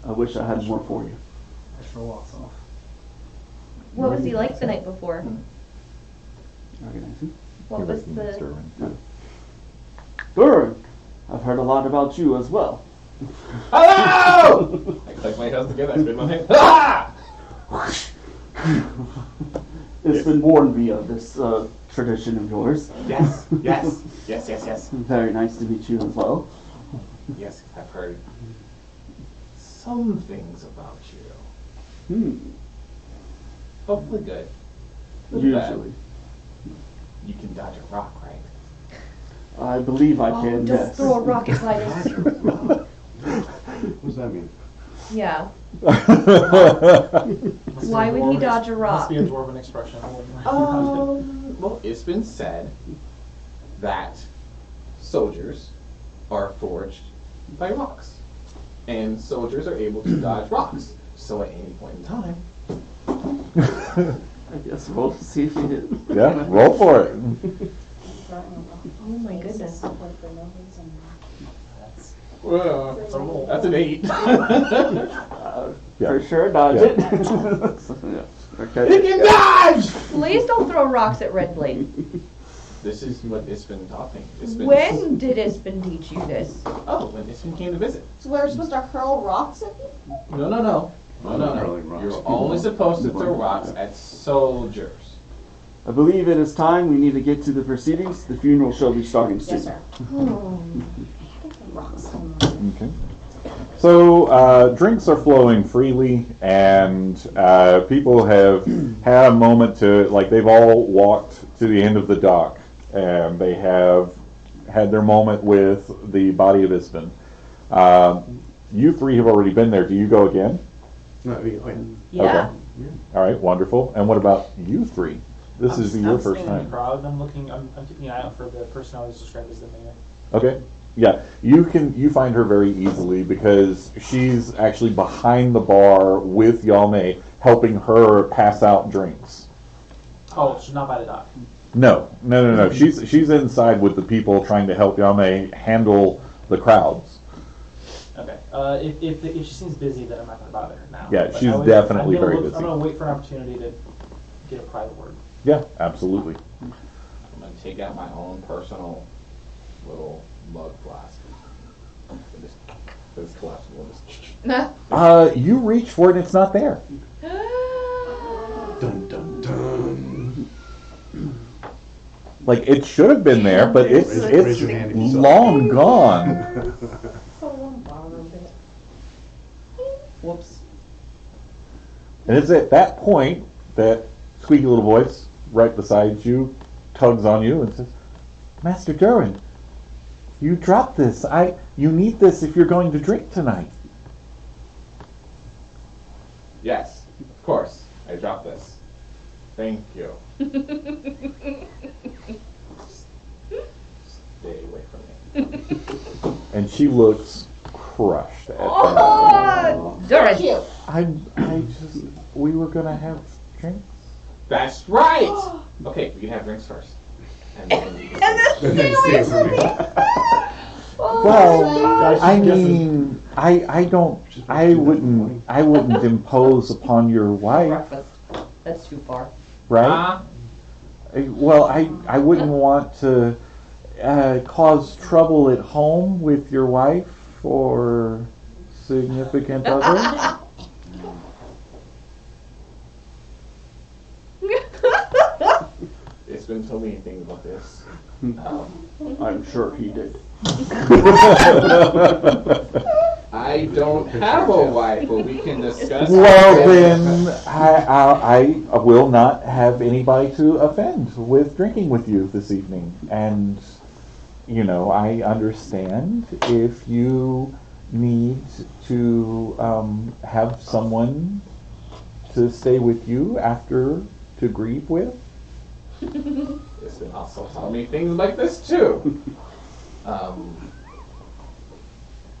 I wish I had more for you. I sure walks off. What was he like the night before? Organizing. What was the... Good. I've heard a lot about you as well. Hello! I click my heels together. I spin my hand. Ah! It's been warned me of this tradition of yours. Yes. Very nice to meet you as well. Yes, I've heard some things about you. Hopefully good. Not bad. Usually. You can dodge a rock, right? I believe I can, just yes. throw a rock at Titus. What does that mean? Yeah. Must Why be a would he dwarven dodge a rock? Must be a dwarven expression. Well, it's been said that soldiers are forged by rocks. And soldiers are able to dodge rocks. So at any point in time... I guess roll to see if you did. Yeah, roll for it. Oh my goodness. Well, that's an 8. For sure, dodge Yeah. it. Okay. It can dodge! Please don't throw rocks at Red Blade. This is what Ispin taught me. Ispin When did Ispin teach you this? Oh, when Ispin came to visit. So we're supposed to hurl rocks at you? No. Hurling rocks You're at only people. supposed to throw rocks at soldiers. I believe it is time we need to get to the proceedings. The funeral shall be starting soon. Yes, sir. Rocks. Okay. So drinks are flowing freely, and people have had a moment to, like, they've all walked to the end of the dock, and they have had their moment with the body of Ispin. You three have already been there. Do you go again? No, I mean, Yeah. Okay. All right, wonderful. And what about you three? This is your first I'm in time. the crowd. I'm keeping an eye out for the person I was described as the mayor. Okay. Yeah, you find her very easily because she's actually behind the bar with Yalme, helping her pass out drinks. Oh, she's not by the dock. No. She's inside with the people trying to help Yalme handle the crowds. Okay. If she seems busy, then I'm not going to bother her now. Yeah, But she's I would- definitely I'm gonna very look- busy. I'm going to wait for an opportunity to get a private word. Yeah, absolutely. I'm going to take out my own personal little mug flask. This collapsible. You reach for it and it's not there. dun dun dun. Like, it should have been there, but it's Raise your hand if you saw it. long gone. Whoops. And it's at that point that squeaky little voice right beside you tugs on you and says, Master Durin, you dropped this. You need this if you're going to drink tonight. Yes, of course. I dropped this. Thank you. Stay away from me. And she looks crushed at that. Oh, Durin. Cute. We were gonna have drinks. That's right! Okay, we can have drinks first. And then we can... And then stay away from me. Well, I mean, I wouldn't impose upon your wife, Breakfast. That's too far. right? Well, I wouldn't want to cause trouble at home with your wife or significant other. It's been told me anything about this. I'm sure he did. I don't have a wife, but we can discuss. Well, then I will not have anybody to offend with drinking with you this evening. And, you know, I understand if you need to have someone to stay with you after to grieve with. It's been also telling me things like this too.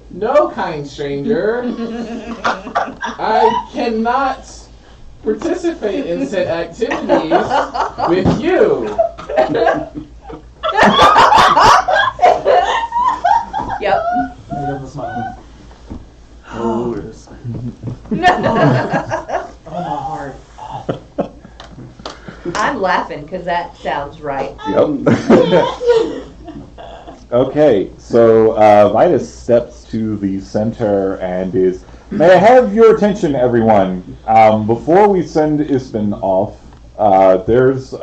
No, kind stranger. I cannot participate in said activities with you. Yep. And he does the smile. Oh, yes. Oh, my heart. I'm laughing because that sounds right. Yep. Okay, so Vitus steps to the center and is. May I have your attention, everyone? Before we send Ispin off, there's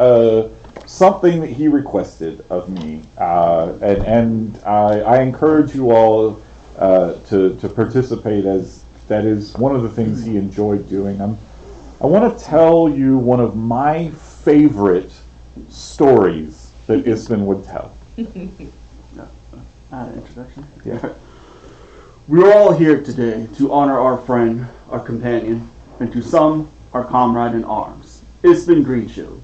something that he requested of me, and I encourage you all to participate, as that is one of the things he enjoyed doing. I want to tell you one of my favorite stories that Ispin would tell. Introduction? Yeah. We're all here today to honor our friend, our companion, and to some, our comrade in arms, Ispin Greenshield.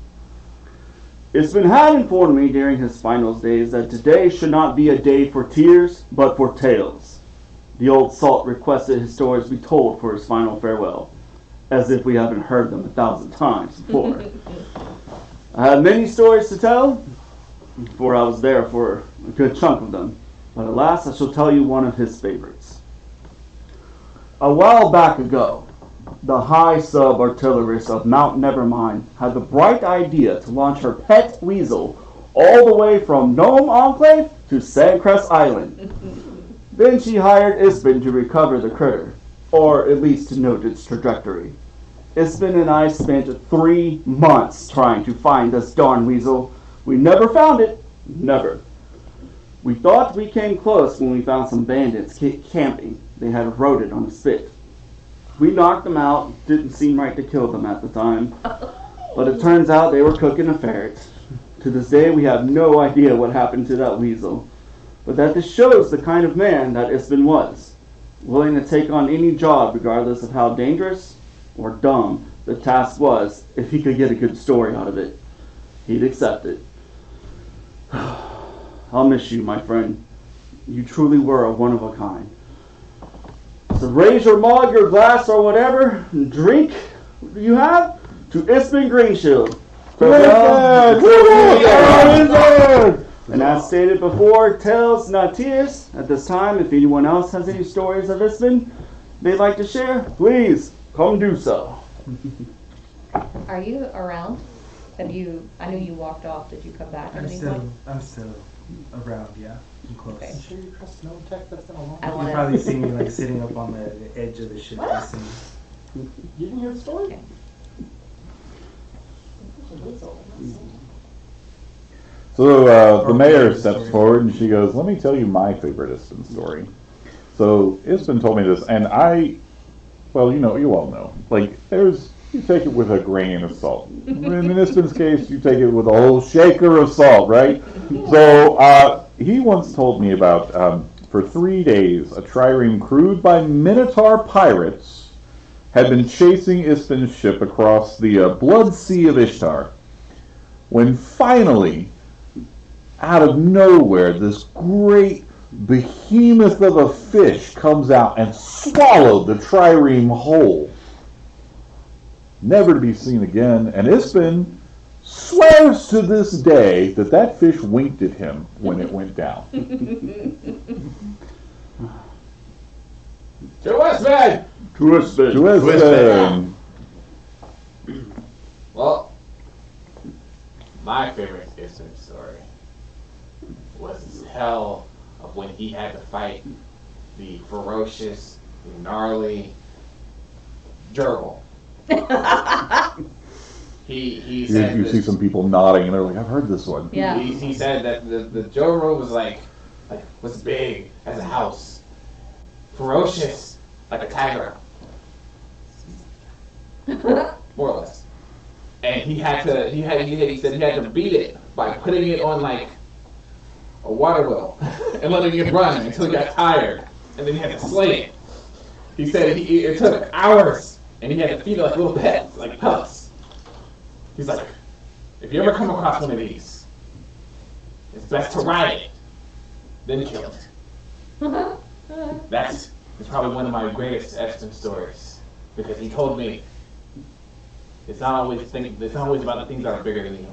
Ispin had informed me during his finals days that today should not be a day for tears, but for tales. The old salt requested his stories be told for his final farewell, as if we haven't heard them 1,000 times before. I have many stories to tell, for I was there for a good chunk of them. But alas, I shall tell you one of his favorites. A while back ago, the high sub-artillerist of Mount Nevermind had the bright idea to launch her pet weasel all the way from Gnome Enclave to Sandcrest Island. Then she hired Ispin to recover the critter, or at least to note its trajectory. Ispin and I spent 3 months trying to find this darn weasel. We never found it. Never. We thought we came close when we found some bandits camping. They had eroded on a spit. We knocked them out. Didn't seem right to kill them at the time. But it turns out they were cooking a ferret. To this day, we have no idea what happened to that weasel. But that just shows the kind of man that Ispin was. Willing to take on any job regardless of how dangerous or dumb the task was, if he could get a good story out of it. He'd accept it. I'll miss you, my friend. You truly were a one of a kind. So raise your mug, your glass, or whatever, and drink you have to Ispin Greenshield. And as stated before, tales, not tears. At this time, if anyone else has any stories of Ispin they'd like to share, please come do so. Are you around? I knew you walked off. Did you come back at I'm any still point? around, yeah. I'm close. Okay. You sure you trust no tech that's been a long I time? wanna- You probably see me like sitting up on the edge of the ship listening. You didn't hear the story? Okay. So the mayor steps forward and she goes, "Let me tell you my favorite Ispin story." So Ispin told me this, and well, you all know, like, you take it with a grain of salt. In Ispin's case, you take it with a whole shaker of salt, right? So he once told me about, for 3 days, a trireme crewed by Minotaur pirates had been chasing Ispin's ship across the Blood Sea of Ishtar, when finally, out of nowhere, this great behemoth of a fish comes out and swallowed the trireme whole, never to be seen again. And Ispin swears to this day that fish winked at him when it went down. To Ispin! To Ispin. Well, my favorite Ispin story was the hell of when he had to fight the ferocious, gnarly gerbil. He said You see some people nodding, and they're like, "I've heard this one." Yeah. He said that the gerbil was big as a house, ferocious like a tiger, more or less. And he said he had to beat it by putting it on like a water wheel and letting it run until he got tired, and then he had to slay it. He said it took hours, and he had to feed it like little pets, like pellets. He's like, if you ever come across one of these, it's best to ride it, then kill it. That's probably one of my greatest Ispin stories, because he told me it's not always about the things that are bigger than you.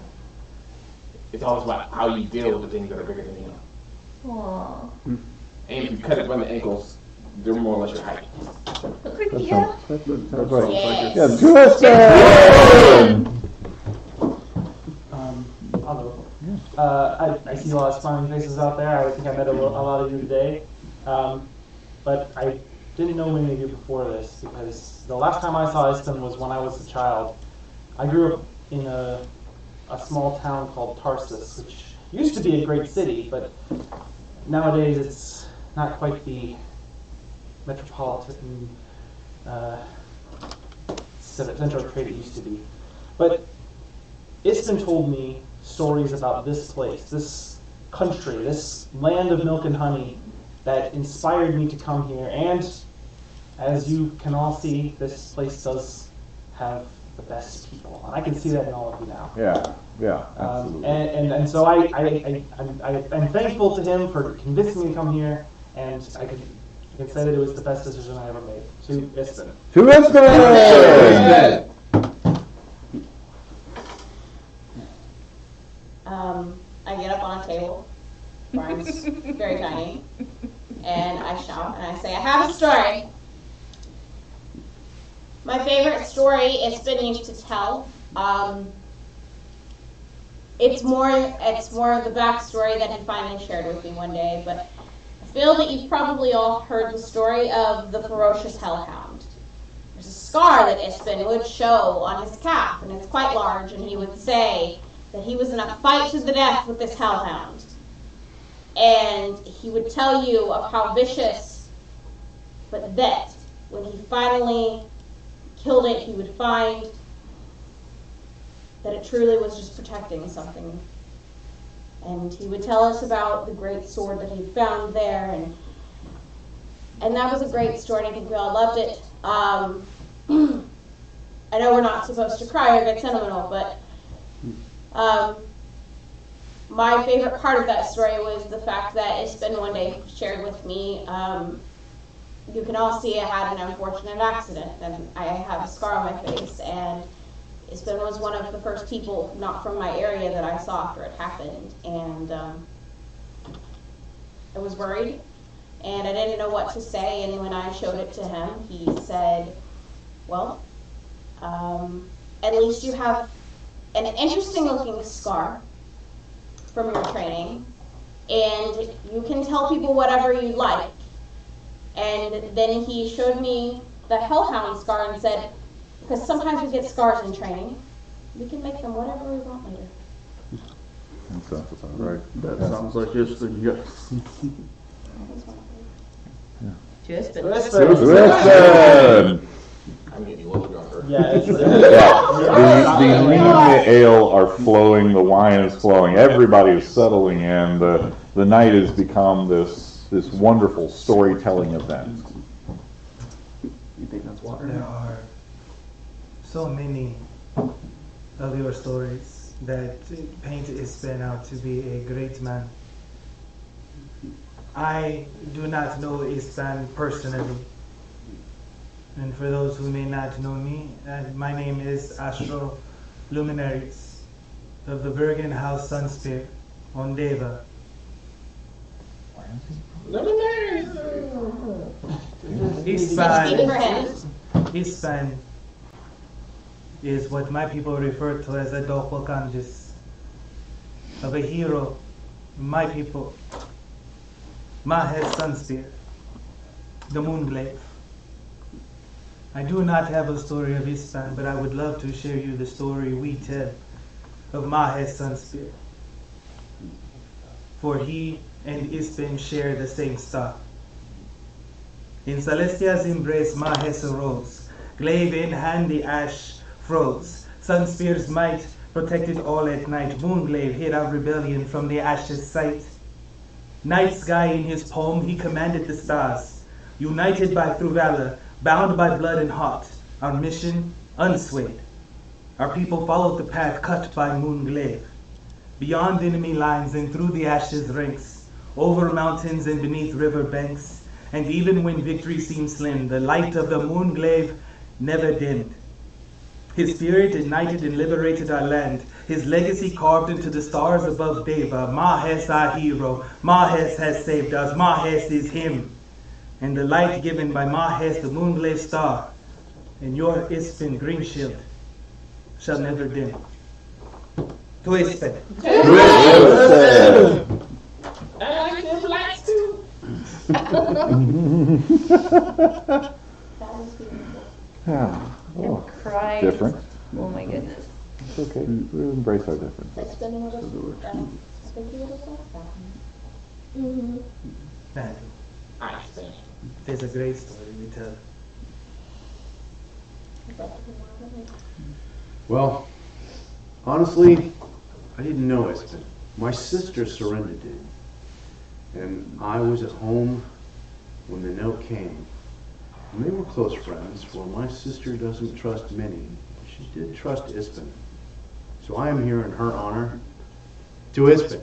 It's always about how you deal with the things that are bigger than you. Aww. And if you cut it from the ankles, they're more or less your height. Yeah. That's right. Yes. Yeah, Tristan! I'll go. I see a lot of smiling faces out there. I think I met a lot of you today. But I didn't know many of you before this, because the last time I saw Iston was when I was a child. I grew up in a small town called Tarsus, which used to be a great city, but nowadays it's not quite the metropolitan center of trade it used to be. But Iston told me stories about this place, this country, this land of milk and honey that inspired me to come here. And as you can all see, this place does have the best people, and I can see that in all of you now. Yeah, absolutely. And so I'm thankful to him for convincing me to come here, and I can say that it was the best decision I ever made. To Iston. To Iston! I get up on a table, Brian's very tiny, and I shout and I say, I have a story. My favorite story Iston used to tell. It's more of the backstory that he finally shared with me one day, but I feel that you've probably all heard the story of the ferocious hellhound. There's a scar that Iston would show on his calf, and it's quite large, and he would say that he was in a fight to the death with this hellhound. And he would tell you of how vicious, but that when he finally killed it, he would find that it truly was just protecting something. And he would tell us about the great sword that he found there, and that was a great story, and I think we all loved it. I know we're not supposed to cry or get sentimental, but my favorite part of that story was the fact that Iston one day shared with me, you can all see I had an unfortunate accident, and I have a scar on my face, and Iston was one of the first people not from my area that I saw after it happened, and I was worried, and I didn't know what to say, and when I showed it to him, he said, well, at least you have an interesting looking scar from your training, and you can tell people whatever you like. And then he showed me the hellhound scar and said, because sometimes we get scars in training, we can make them whatever we want later. That sounds about right. That sounds like Iston, yes. Just To Iston! I'm getting a little drunker. Yeah, it's, The mead ale are flowing, the wine is flowing, everybody is settling in, the night has become this wonderful storytelling event. You think that's water? There are so many of your stories that paint Iston out to be a great man. I do not know Iston personally. And for those who may not know me, my name is Astro Luminaries of the Bergen House Sunspear on Deva. Ispan is what my people refer to as a doppelganger of a hero, my people, Mahes Sunspear, the Moonglaive. I do not have a story of Ispan, but I would love to share you the story we tell of Mahes Sunspear. For he and Ispan share the same star. In Celestia's embrace Mahes arose, glaive in hand the ash froze. Sunspear's might protected all at night. Moonglaive hid our rebellion from the ash's sight. Night sky in his palm he commanded the stars, united by through valor, bound by blood and heart, our mission unswayed. Our people followed the path cut by Moonglaive, beyond enemy lines and through the ashes ranks, over mountains and beneath river banks, and even when victory seemed slim, the light of the Moonglaive never dimmed. His spirit ignited and liberated our land. His legacy carved into the stars above Deva. Mahes our hero. Mahes has saved us. Mahes is him. And the light given by Mahes, the moon-glazed star, and your Ispin green shield shall never dim. To Ispin. I like them lights too. That was beautiful. Yeah. I'm Oh, crying. different. Oh my goodness. It's okay. We embrace our difference. Like spinning with a spinning with a sofa. There's a great story we tell. Well, honestly, I didn't know it. My sister surrendered it. And I was at home when the note came. And they were close friends. Well, my sister doesn't trust many. She did trust Ispin. So I am here in her honor. To Ispin.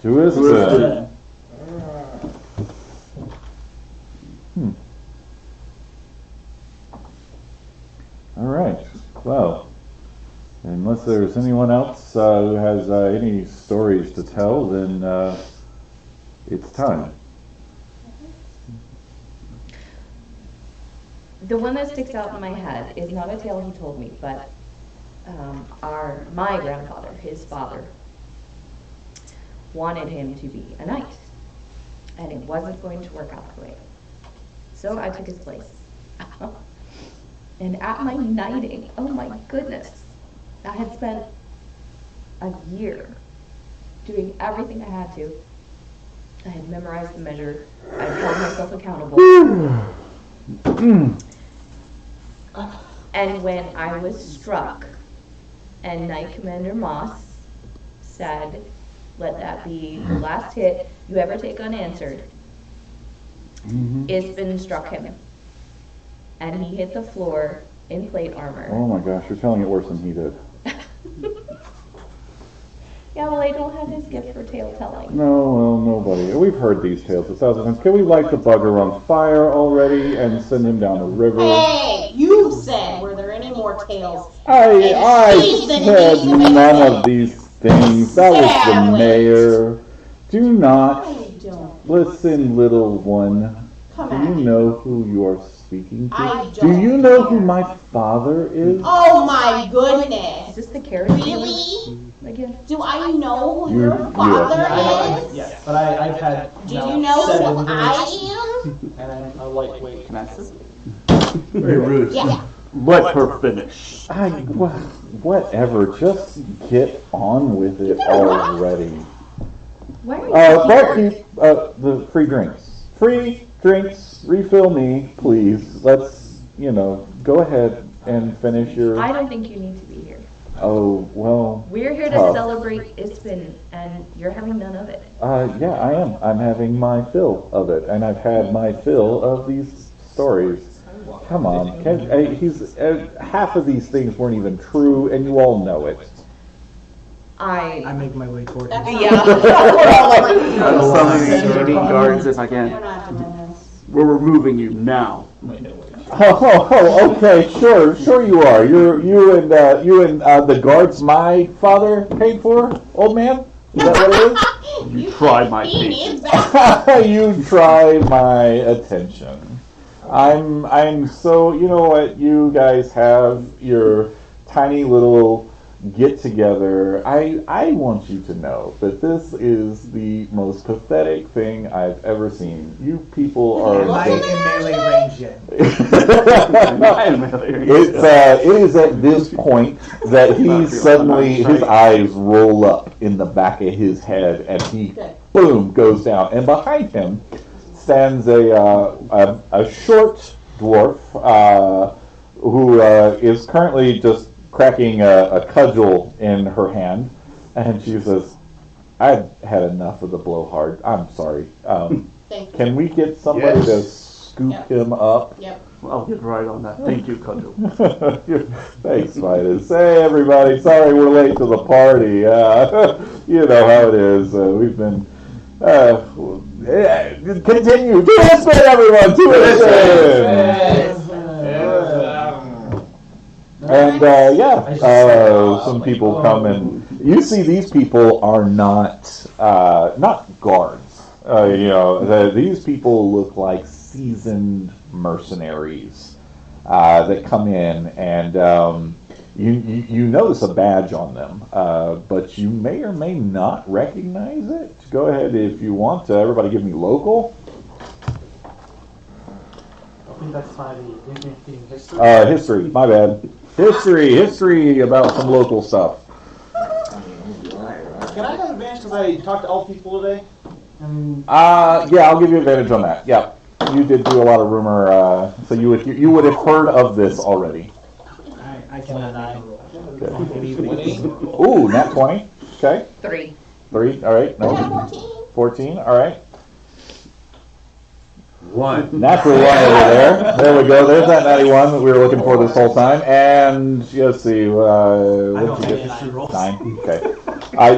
To Ispin. All right. Well, unless there's anyone else who has any stories to tell, then it's time. The one that sticks out in my head is not a tale he told me, but my grandfather, his father, wanted him to be a knight, and it wasn't going to work out that way. So I took his place. And at my knighting, oh my goodness, I had spent a year doing everything I had to. I had memorized the measure. I had held myself accountable. And when I was struck, and Knight Commander Moss said, let that be the last hit you ever take unanswered, Ispin struck him. And he hit the floor in plate armor. Oh my gosh, you're telling it worse than he did. Yeah, well, I don't have his gift for tale telling. No, well, nobody. We've heard these tales 1,000 times. Can we light the bugger on fire already and send him down the river? Hey, you said, were there any more tales? I said none of these things. That was the mayor. Do not listen, little one. Come Do at you me. know who you're speaking to? I Do don't you know who care. my father is? Oh my goodness. Is this the carrot Really? again? Do I know who You- your father Yeah, is? yes, but I've had Do you know seven who drinks, I am? and I'm a lightweight. Can I sit? Very rude. Yeah. Let her finish. Whatever. Just get on with it already. Why are you Barkeep, the free drinks. Free drinks. Refill me, please. Let's, go ahead and finish your. I don't think you need to be here. Oh, well. We're here to tough. celebrate Ispin, and you're having none of it. Yeah, I am. I'm having my fill of it, and I've had my fill of these stories. Come on, half of these things weren't even true, and you all know it. I make my way toward him. Yeah. I'm summoning 80 guards if I We're can. not doing this. We're removing you now. Oh, okay, sure you are. You and the guards my father paid for, old man. Is that what it is? You tried my Penis. You try my attention. I'm so, you know what, you guys have your tiny little get together. I want you to know that this is the most pathetic thing I've ever seen. You people are Am I in melee range yet? it is at this point that his eyes roll up in the back of his head, and he boom goes down, and behind him stands a short dwarf who is currently just cracking a cudgel in her hand, and she says, "I've had enough of the blowhard. I'm sorry. Thank you. Can we get somebody to scoop him up?" Yep. I'll get right on that. Thank you, Cudgel. Thanks, Midas. Hey, everybody. Sorry we're late to the party. You know how it is. We've been... continue. Do it, everyone. Do it. And And some people come and you see these people are not guards. These people look like seasoned mercenaries that come in, and you notice a badge on them, but you may or may not recognize it. Go ahead if you want to. Everybody give me local. I think that's my history. History, my bad. History about some local stuff. Can I have advantage because I talked to elf people today? Yeah, I'll give you advantage on that. Yeah, you did do a lot of rumor, so you would have heard of this already. I cannot make a roll. Okay. Ooh, nat 20. Okay. 3. 3. All right. No. 14. All right. 1. Natural 1 over there. There we go. There's that natty 1 that we were looking for this whole time. And let's see. What'd you get? 9. Okay.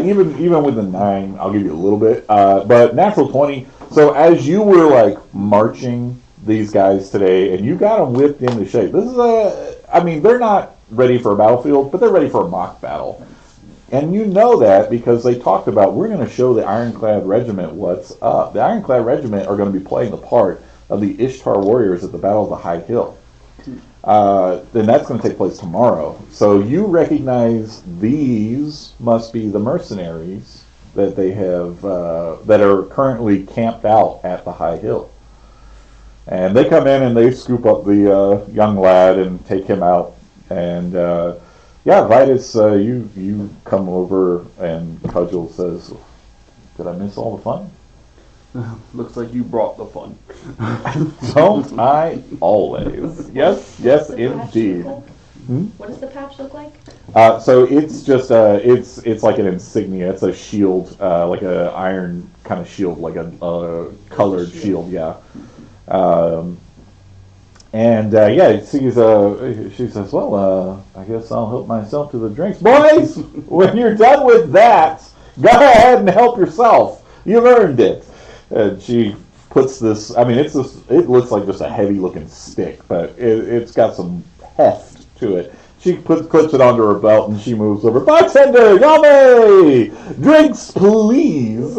Even with the 9, I'll give you a little bit. But natural 20. So as you were like marching these guys today, and you got them whipped into shape. This is they're not ready for a battlefield, but they're ready for a mock battle. And you know that because they talked about, we're going to show the Ironclad Regiment what's up. The Ironclad Regiment are going to be playing the part of the Ishtar warriors at the Battle of the High Hill. Then that's going to take place tomorrow. So you recognize these must be the mercenaries that they have, that are currently camped out at the High Hill. And they come in and they scoop up the young lad and take him out. And Vitus, you come over and Cudgel says, "Did I miss all the fun?" Looks like you brought the fun. Don't I always? Yes, indeed. What does the patch look like? So it's just it's like an insignia. It's a shield, like a iron kind of shield, like a colored shield. Yeah. She says, "Well, I guess I'll help myself to the drinks, boys. When you're done with that, go ahead and help yourself. You've earned it." And she puts this. It looks like just a heavy-looking stick, but it's got some heft to it. She clips it onto her belt and she moves over. "Bartender, yummy! Drinks, please."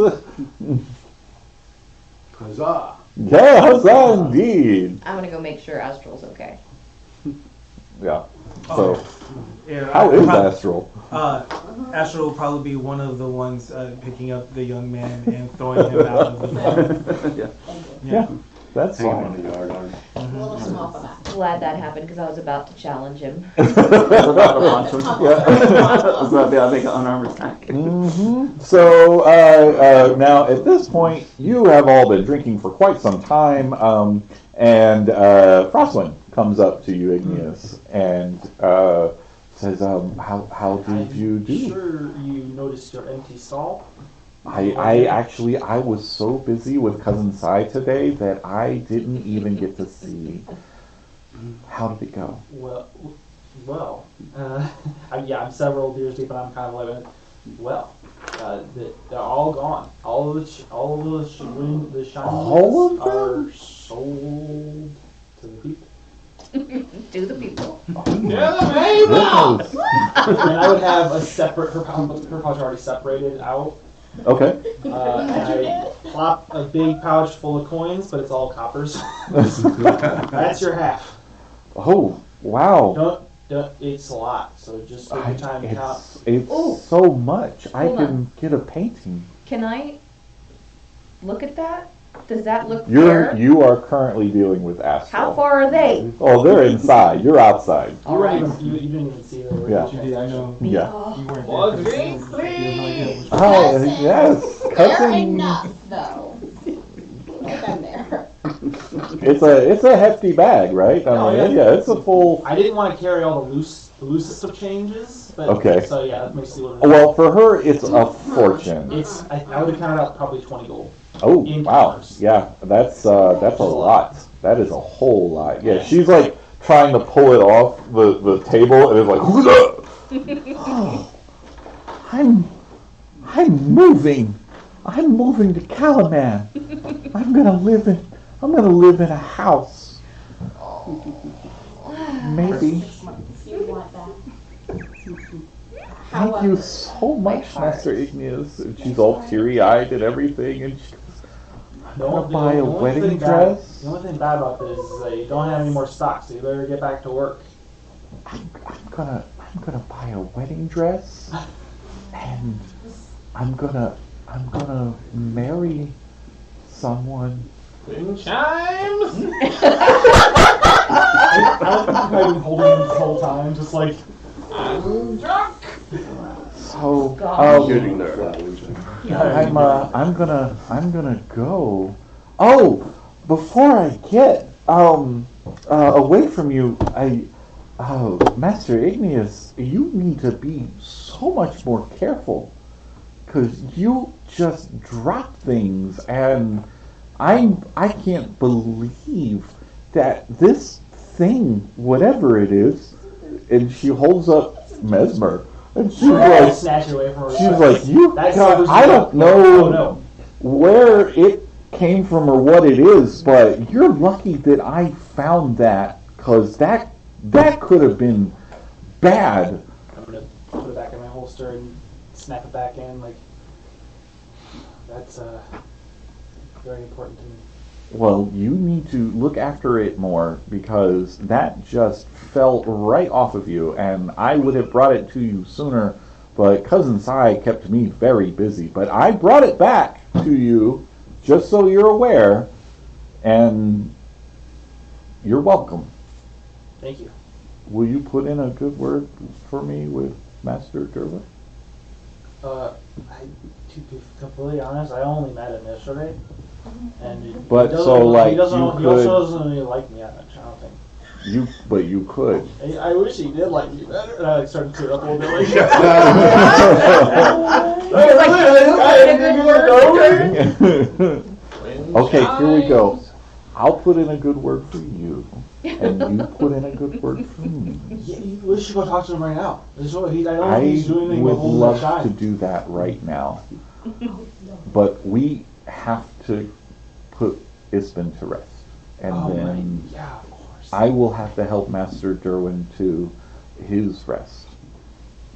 Huzzah! Yeah, huzzah indeed. I'm gonna go make sure Astral's okay. Yeah. So, Yeah, how is Astral? Astral will probably be one of the ones picking up the young man and throwing him out of the bar. Yeah, that's Hang fine. on the yard arm. A little small for that. Glad that happened because I was about to challenge him. I was about to punch him. I was about to be able to make an unarmed attack. So now at this point, you have all been drinking for quite some time, and Frostwind comes up to you, Igneous, and says, "How did you do?" Sure, you noticed your empty stall. I was so busy with Cousin Sai today that I didn't even get to see. How did it go? I'm several beers deep, and I'm kind of like, they're all gone. All of the shiny All units of are them? sold to the people. Do the people. Goodness. And I would have a separate, her pouch already separated out. Okay. And I plop a big pouch full of coins, but it's all coppers. That's your half. Oh, wow. Don't, it's a lot, so just take your time to count. It's Ooh. so much. I Hold can get a painting. Can I look at that? Does that look fair? You are currently dealing with Astral. How far are they? Oh, they're inside. You're outside. You didn't even see them. Yeah. I know. Yeah. You weren't More there. drinks, please. Oh, yes. Fair Cousin. enough, though. I've been there. It's a hefty bag, right? Yeah, it's a full. I didn't want to carry all the loosest of changes, but Okay. So yeah, that makes it a little. Well, for her, it's a fortune. I would have counted out probably 20 gold. Oh, in wow. commerce. Yeah, that's a lot. That is a whole lot. Yeah, she's like trying to pull it off the table, and it's like, oh, I'm moving. I'm moving to Calaman. I'm gonna live in a house. Maybe. You want that. How Thank you was it? so much, heart. Master Igneous. And she's all teary-eyed and everything, and she goes, I'm gonna buy a wedding dress. The only thing bad about this is that you don't have any more stock, so you better get back to work. I'm gonna buy a wedding dress, and I'm gonna marry someone. Wind chimes! I don't think I've been holding him this whole time, just like, I'm drunk! So, Getting there. I'm gonna go. Oh, before I get away from you, Master Igneous, you need to be so much more careful, because you just drop things, and I can't believe that this thing, whatever it is, and she holds up Mesmer, and she's like, snatch it away from her. she's like, you That's got, so I don't know Oh, no. where it came from or what it is, but you're lucky that I found that, because that could have been bad. I'm gonna put it back in my holster and snap it back in. Like, that's very important to me. Well, you need to look after it more, because that just fell right off of you, and I would have brought it to you sooner, but Cousin Sai kept me very busy. But I brought it back to you, just so you're aware, and you're welcome. Thank you. Will you put in a good word for me with Master Derwin? To be completely honest, I only met him yesterday, and But he doesn't- so, like, he doesn't. you He also could- doesn't really like me that much. I don't think. But you could. I wish he did like me better. And I like started to tear up a little bit. Like, Okay, here we go. I'll put in a good word for you, and you put in a good word for me. We should go talk to him right now. This is what I don't I think he's doing anything would but holding love that to shine. do that right now, but we have to put Isbin to rest, and Oh, then right. Yeah, of course. I will have to help Master Derwin to his rest.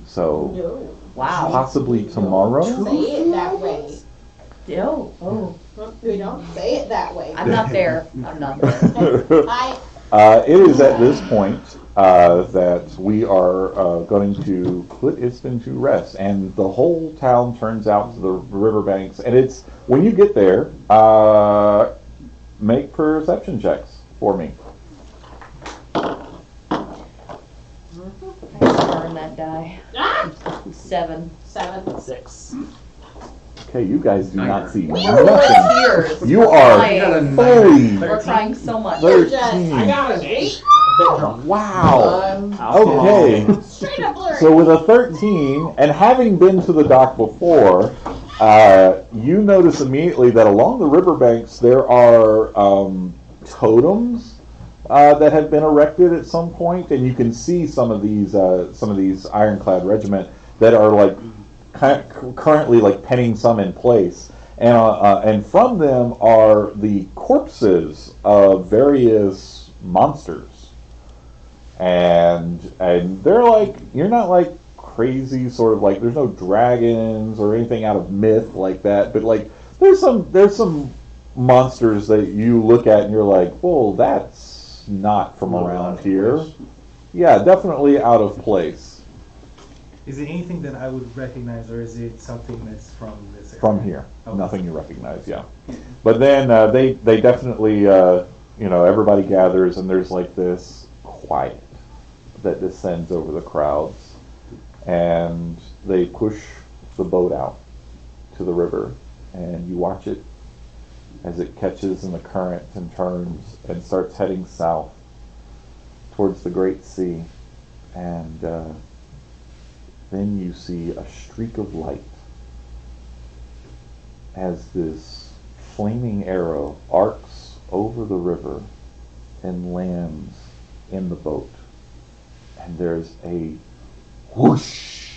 So No. Wow. possibly tomorrow. Say it that way. Oh, oh. We don't say it that way. I'm not there. I'm not there. It is at this point that we are going to put Isbin to rest, and the whole town turns out to the riverbanks. And it's when you get there, make perception checks for me. I burn that die. Ah! 7. 7. 6. Okay, you guys do not see We are nothing. tears. You are Crying. fully We're crying so much. We're just, 13. I got an 8. Bit drunk. Wow. Okay. Straight up blurry. So with a 13, and having been to the dock before, you notice immediately that along the riverbanks there are totems that have been erected at some point, and you can see some of these ironclad regiment that are like currently like penning some in place, and from them are the corpses of various monsters. And they're like, you're not like crazy sort of like, there's no dragons or anything out of myth like that, but like there's some monsters that you look at and you're like, well, that's not from around here. Yeah, definitely out of place. Is it anything that I would recognize, or is it something that's from this area? From here. Okay. Nothing you recognize, yeah. But then they definitely, everybody gathers, and there's like this quiet that descends over the crowds, and they push the boat out to the river, and you watch it as it catches in the current and turns and starts heading south towards the Great Sea, and then you see a streak of light as this flaming arrow arcs over the river and lands in the boat. And there's a whoosh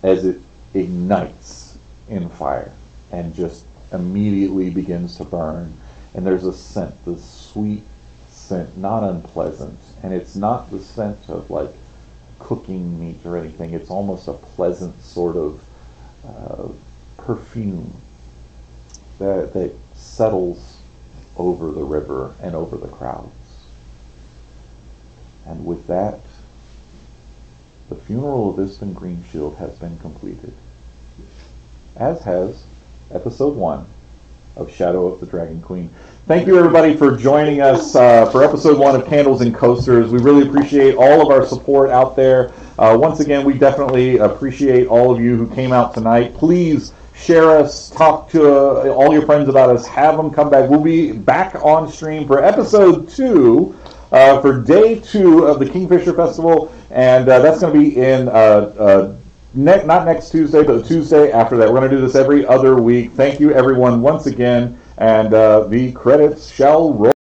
as it ignites in fire and just immediately begins to burn. And there's a scent, this sweet scent, not unpleasant. And it's not the scent of like cooking meat or anything. It's almost a pleasant sort of perfume that settles over the river and over the crowds. And with that, the funeral of Ispen Greenshield has been completed, as has episode 1 of Shadow of the Dragon Queen. Thank you, everybody, for joining us for episode 1 of Candles and Coasters. We really appreciate all of our support out there. Once again, we definitely appreciate all of you who came out tonight. Please share us, talk to all your friends about us, have them come back. We'll be back on stream for episode 2, for day 2 of the Kingfisher Festival, and that's going to be in not next Tuesday, but the Tuesday after that. We're going to do this every other week. Thank you, everyone, once again, and the credits shall roll.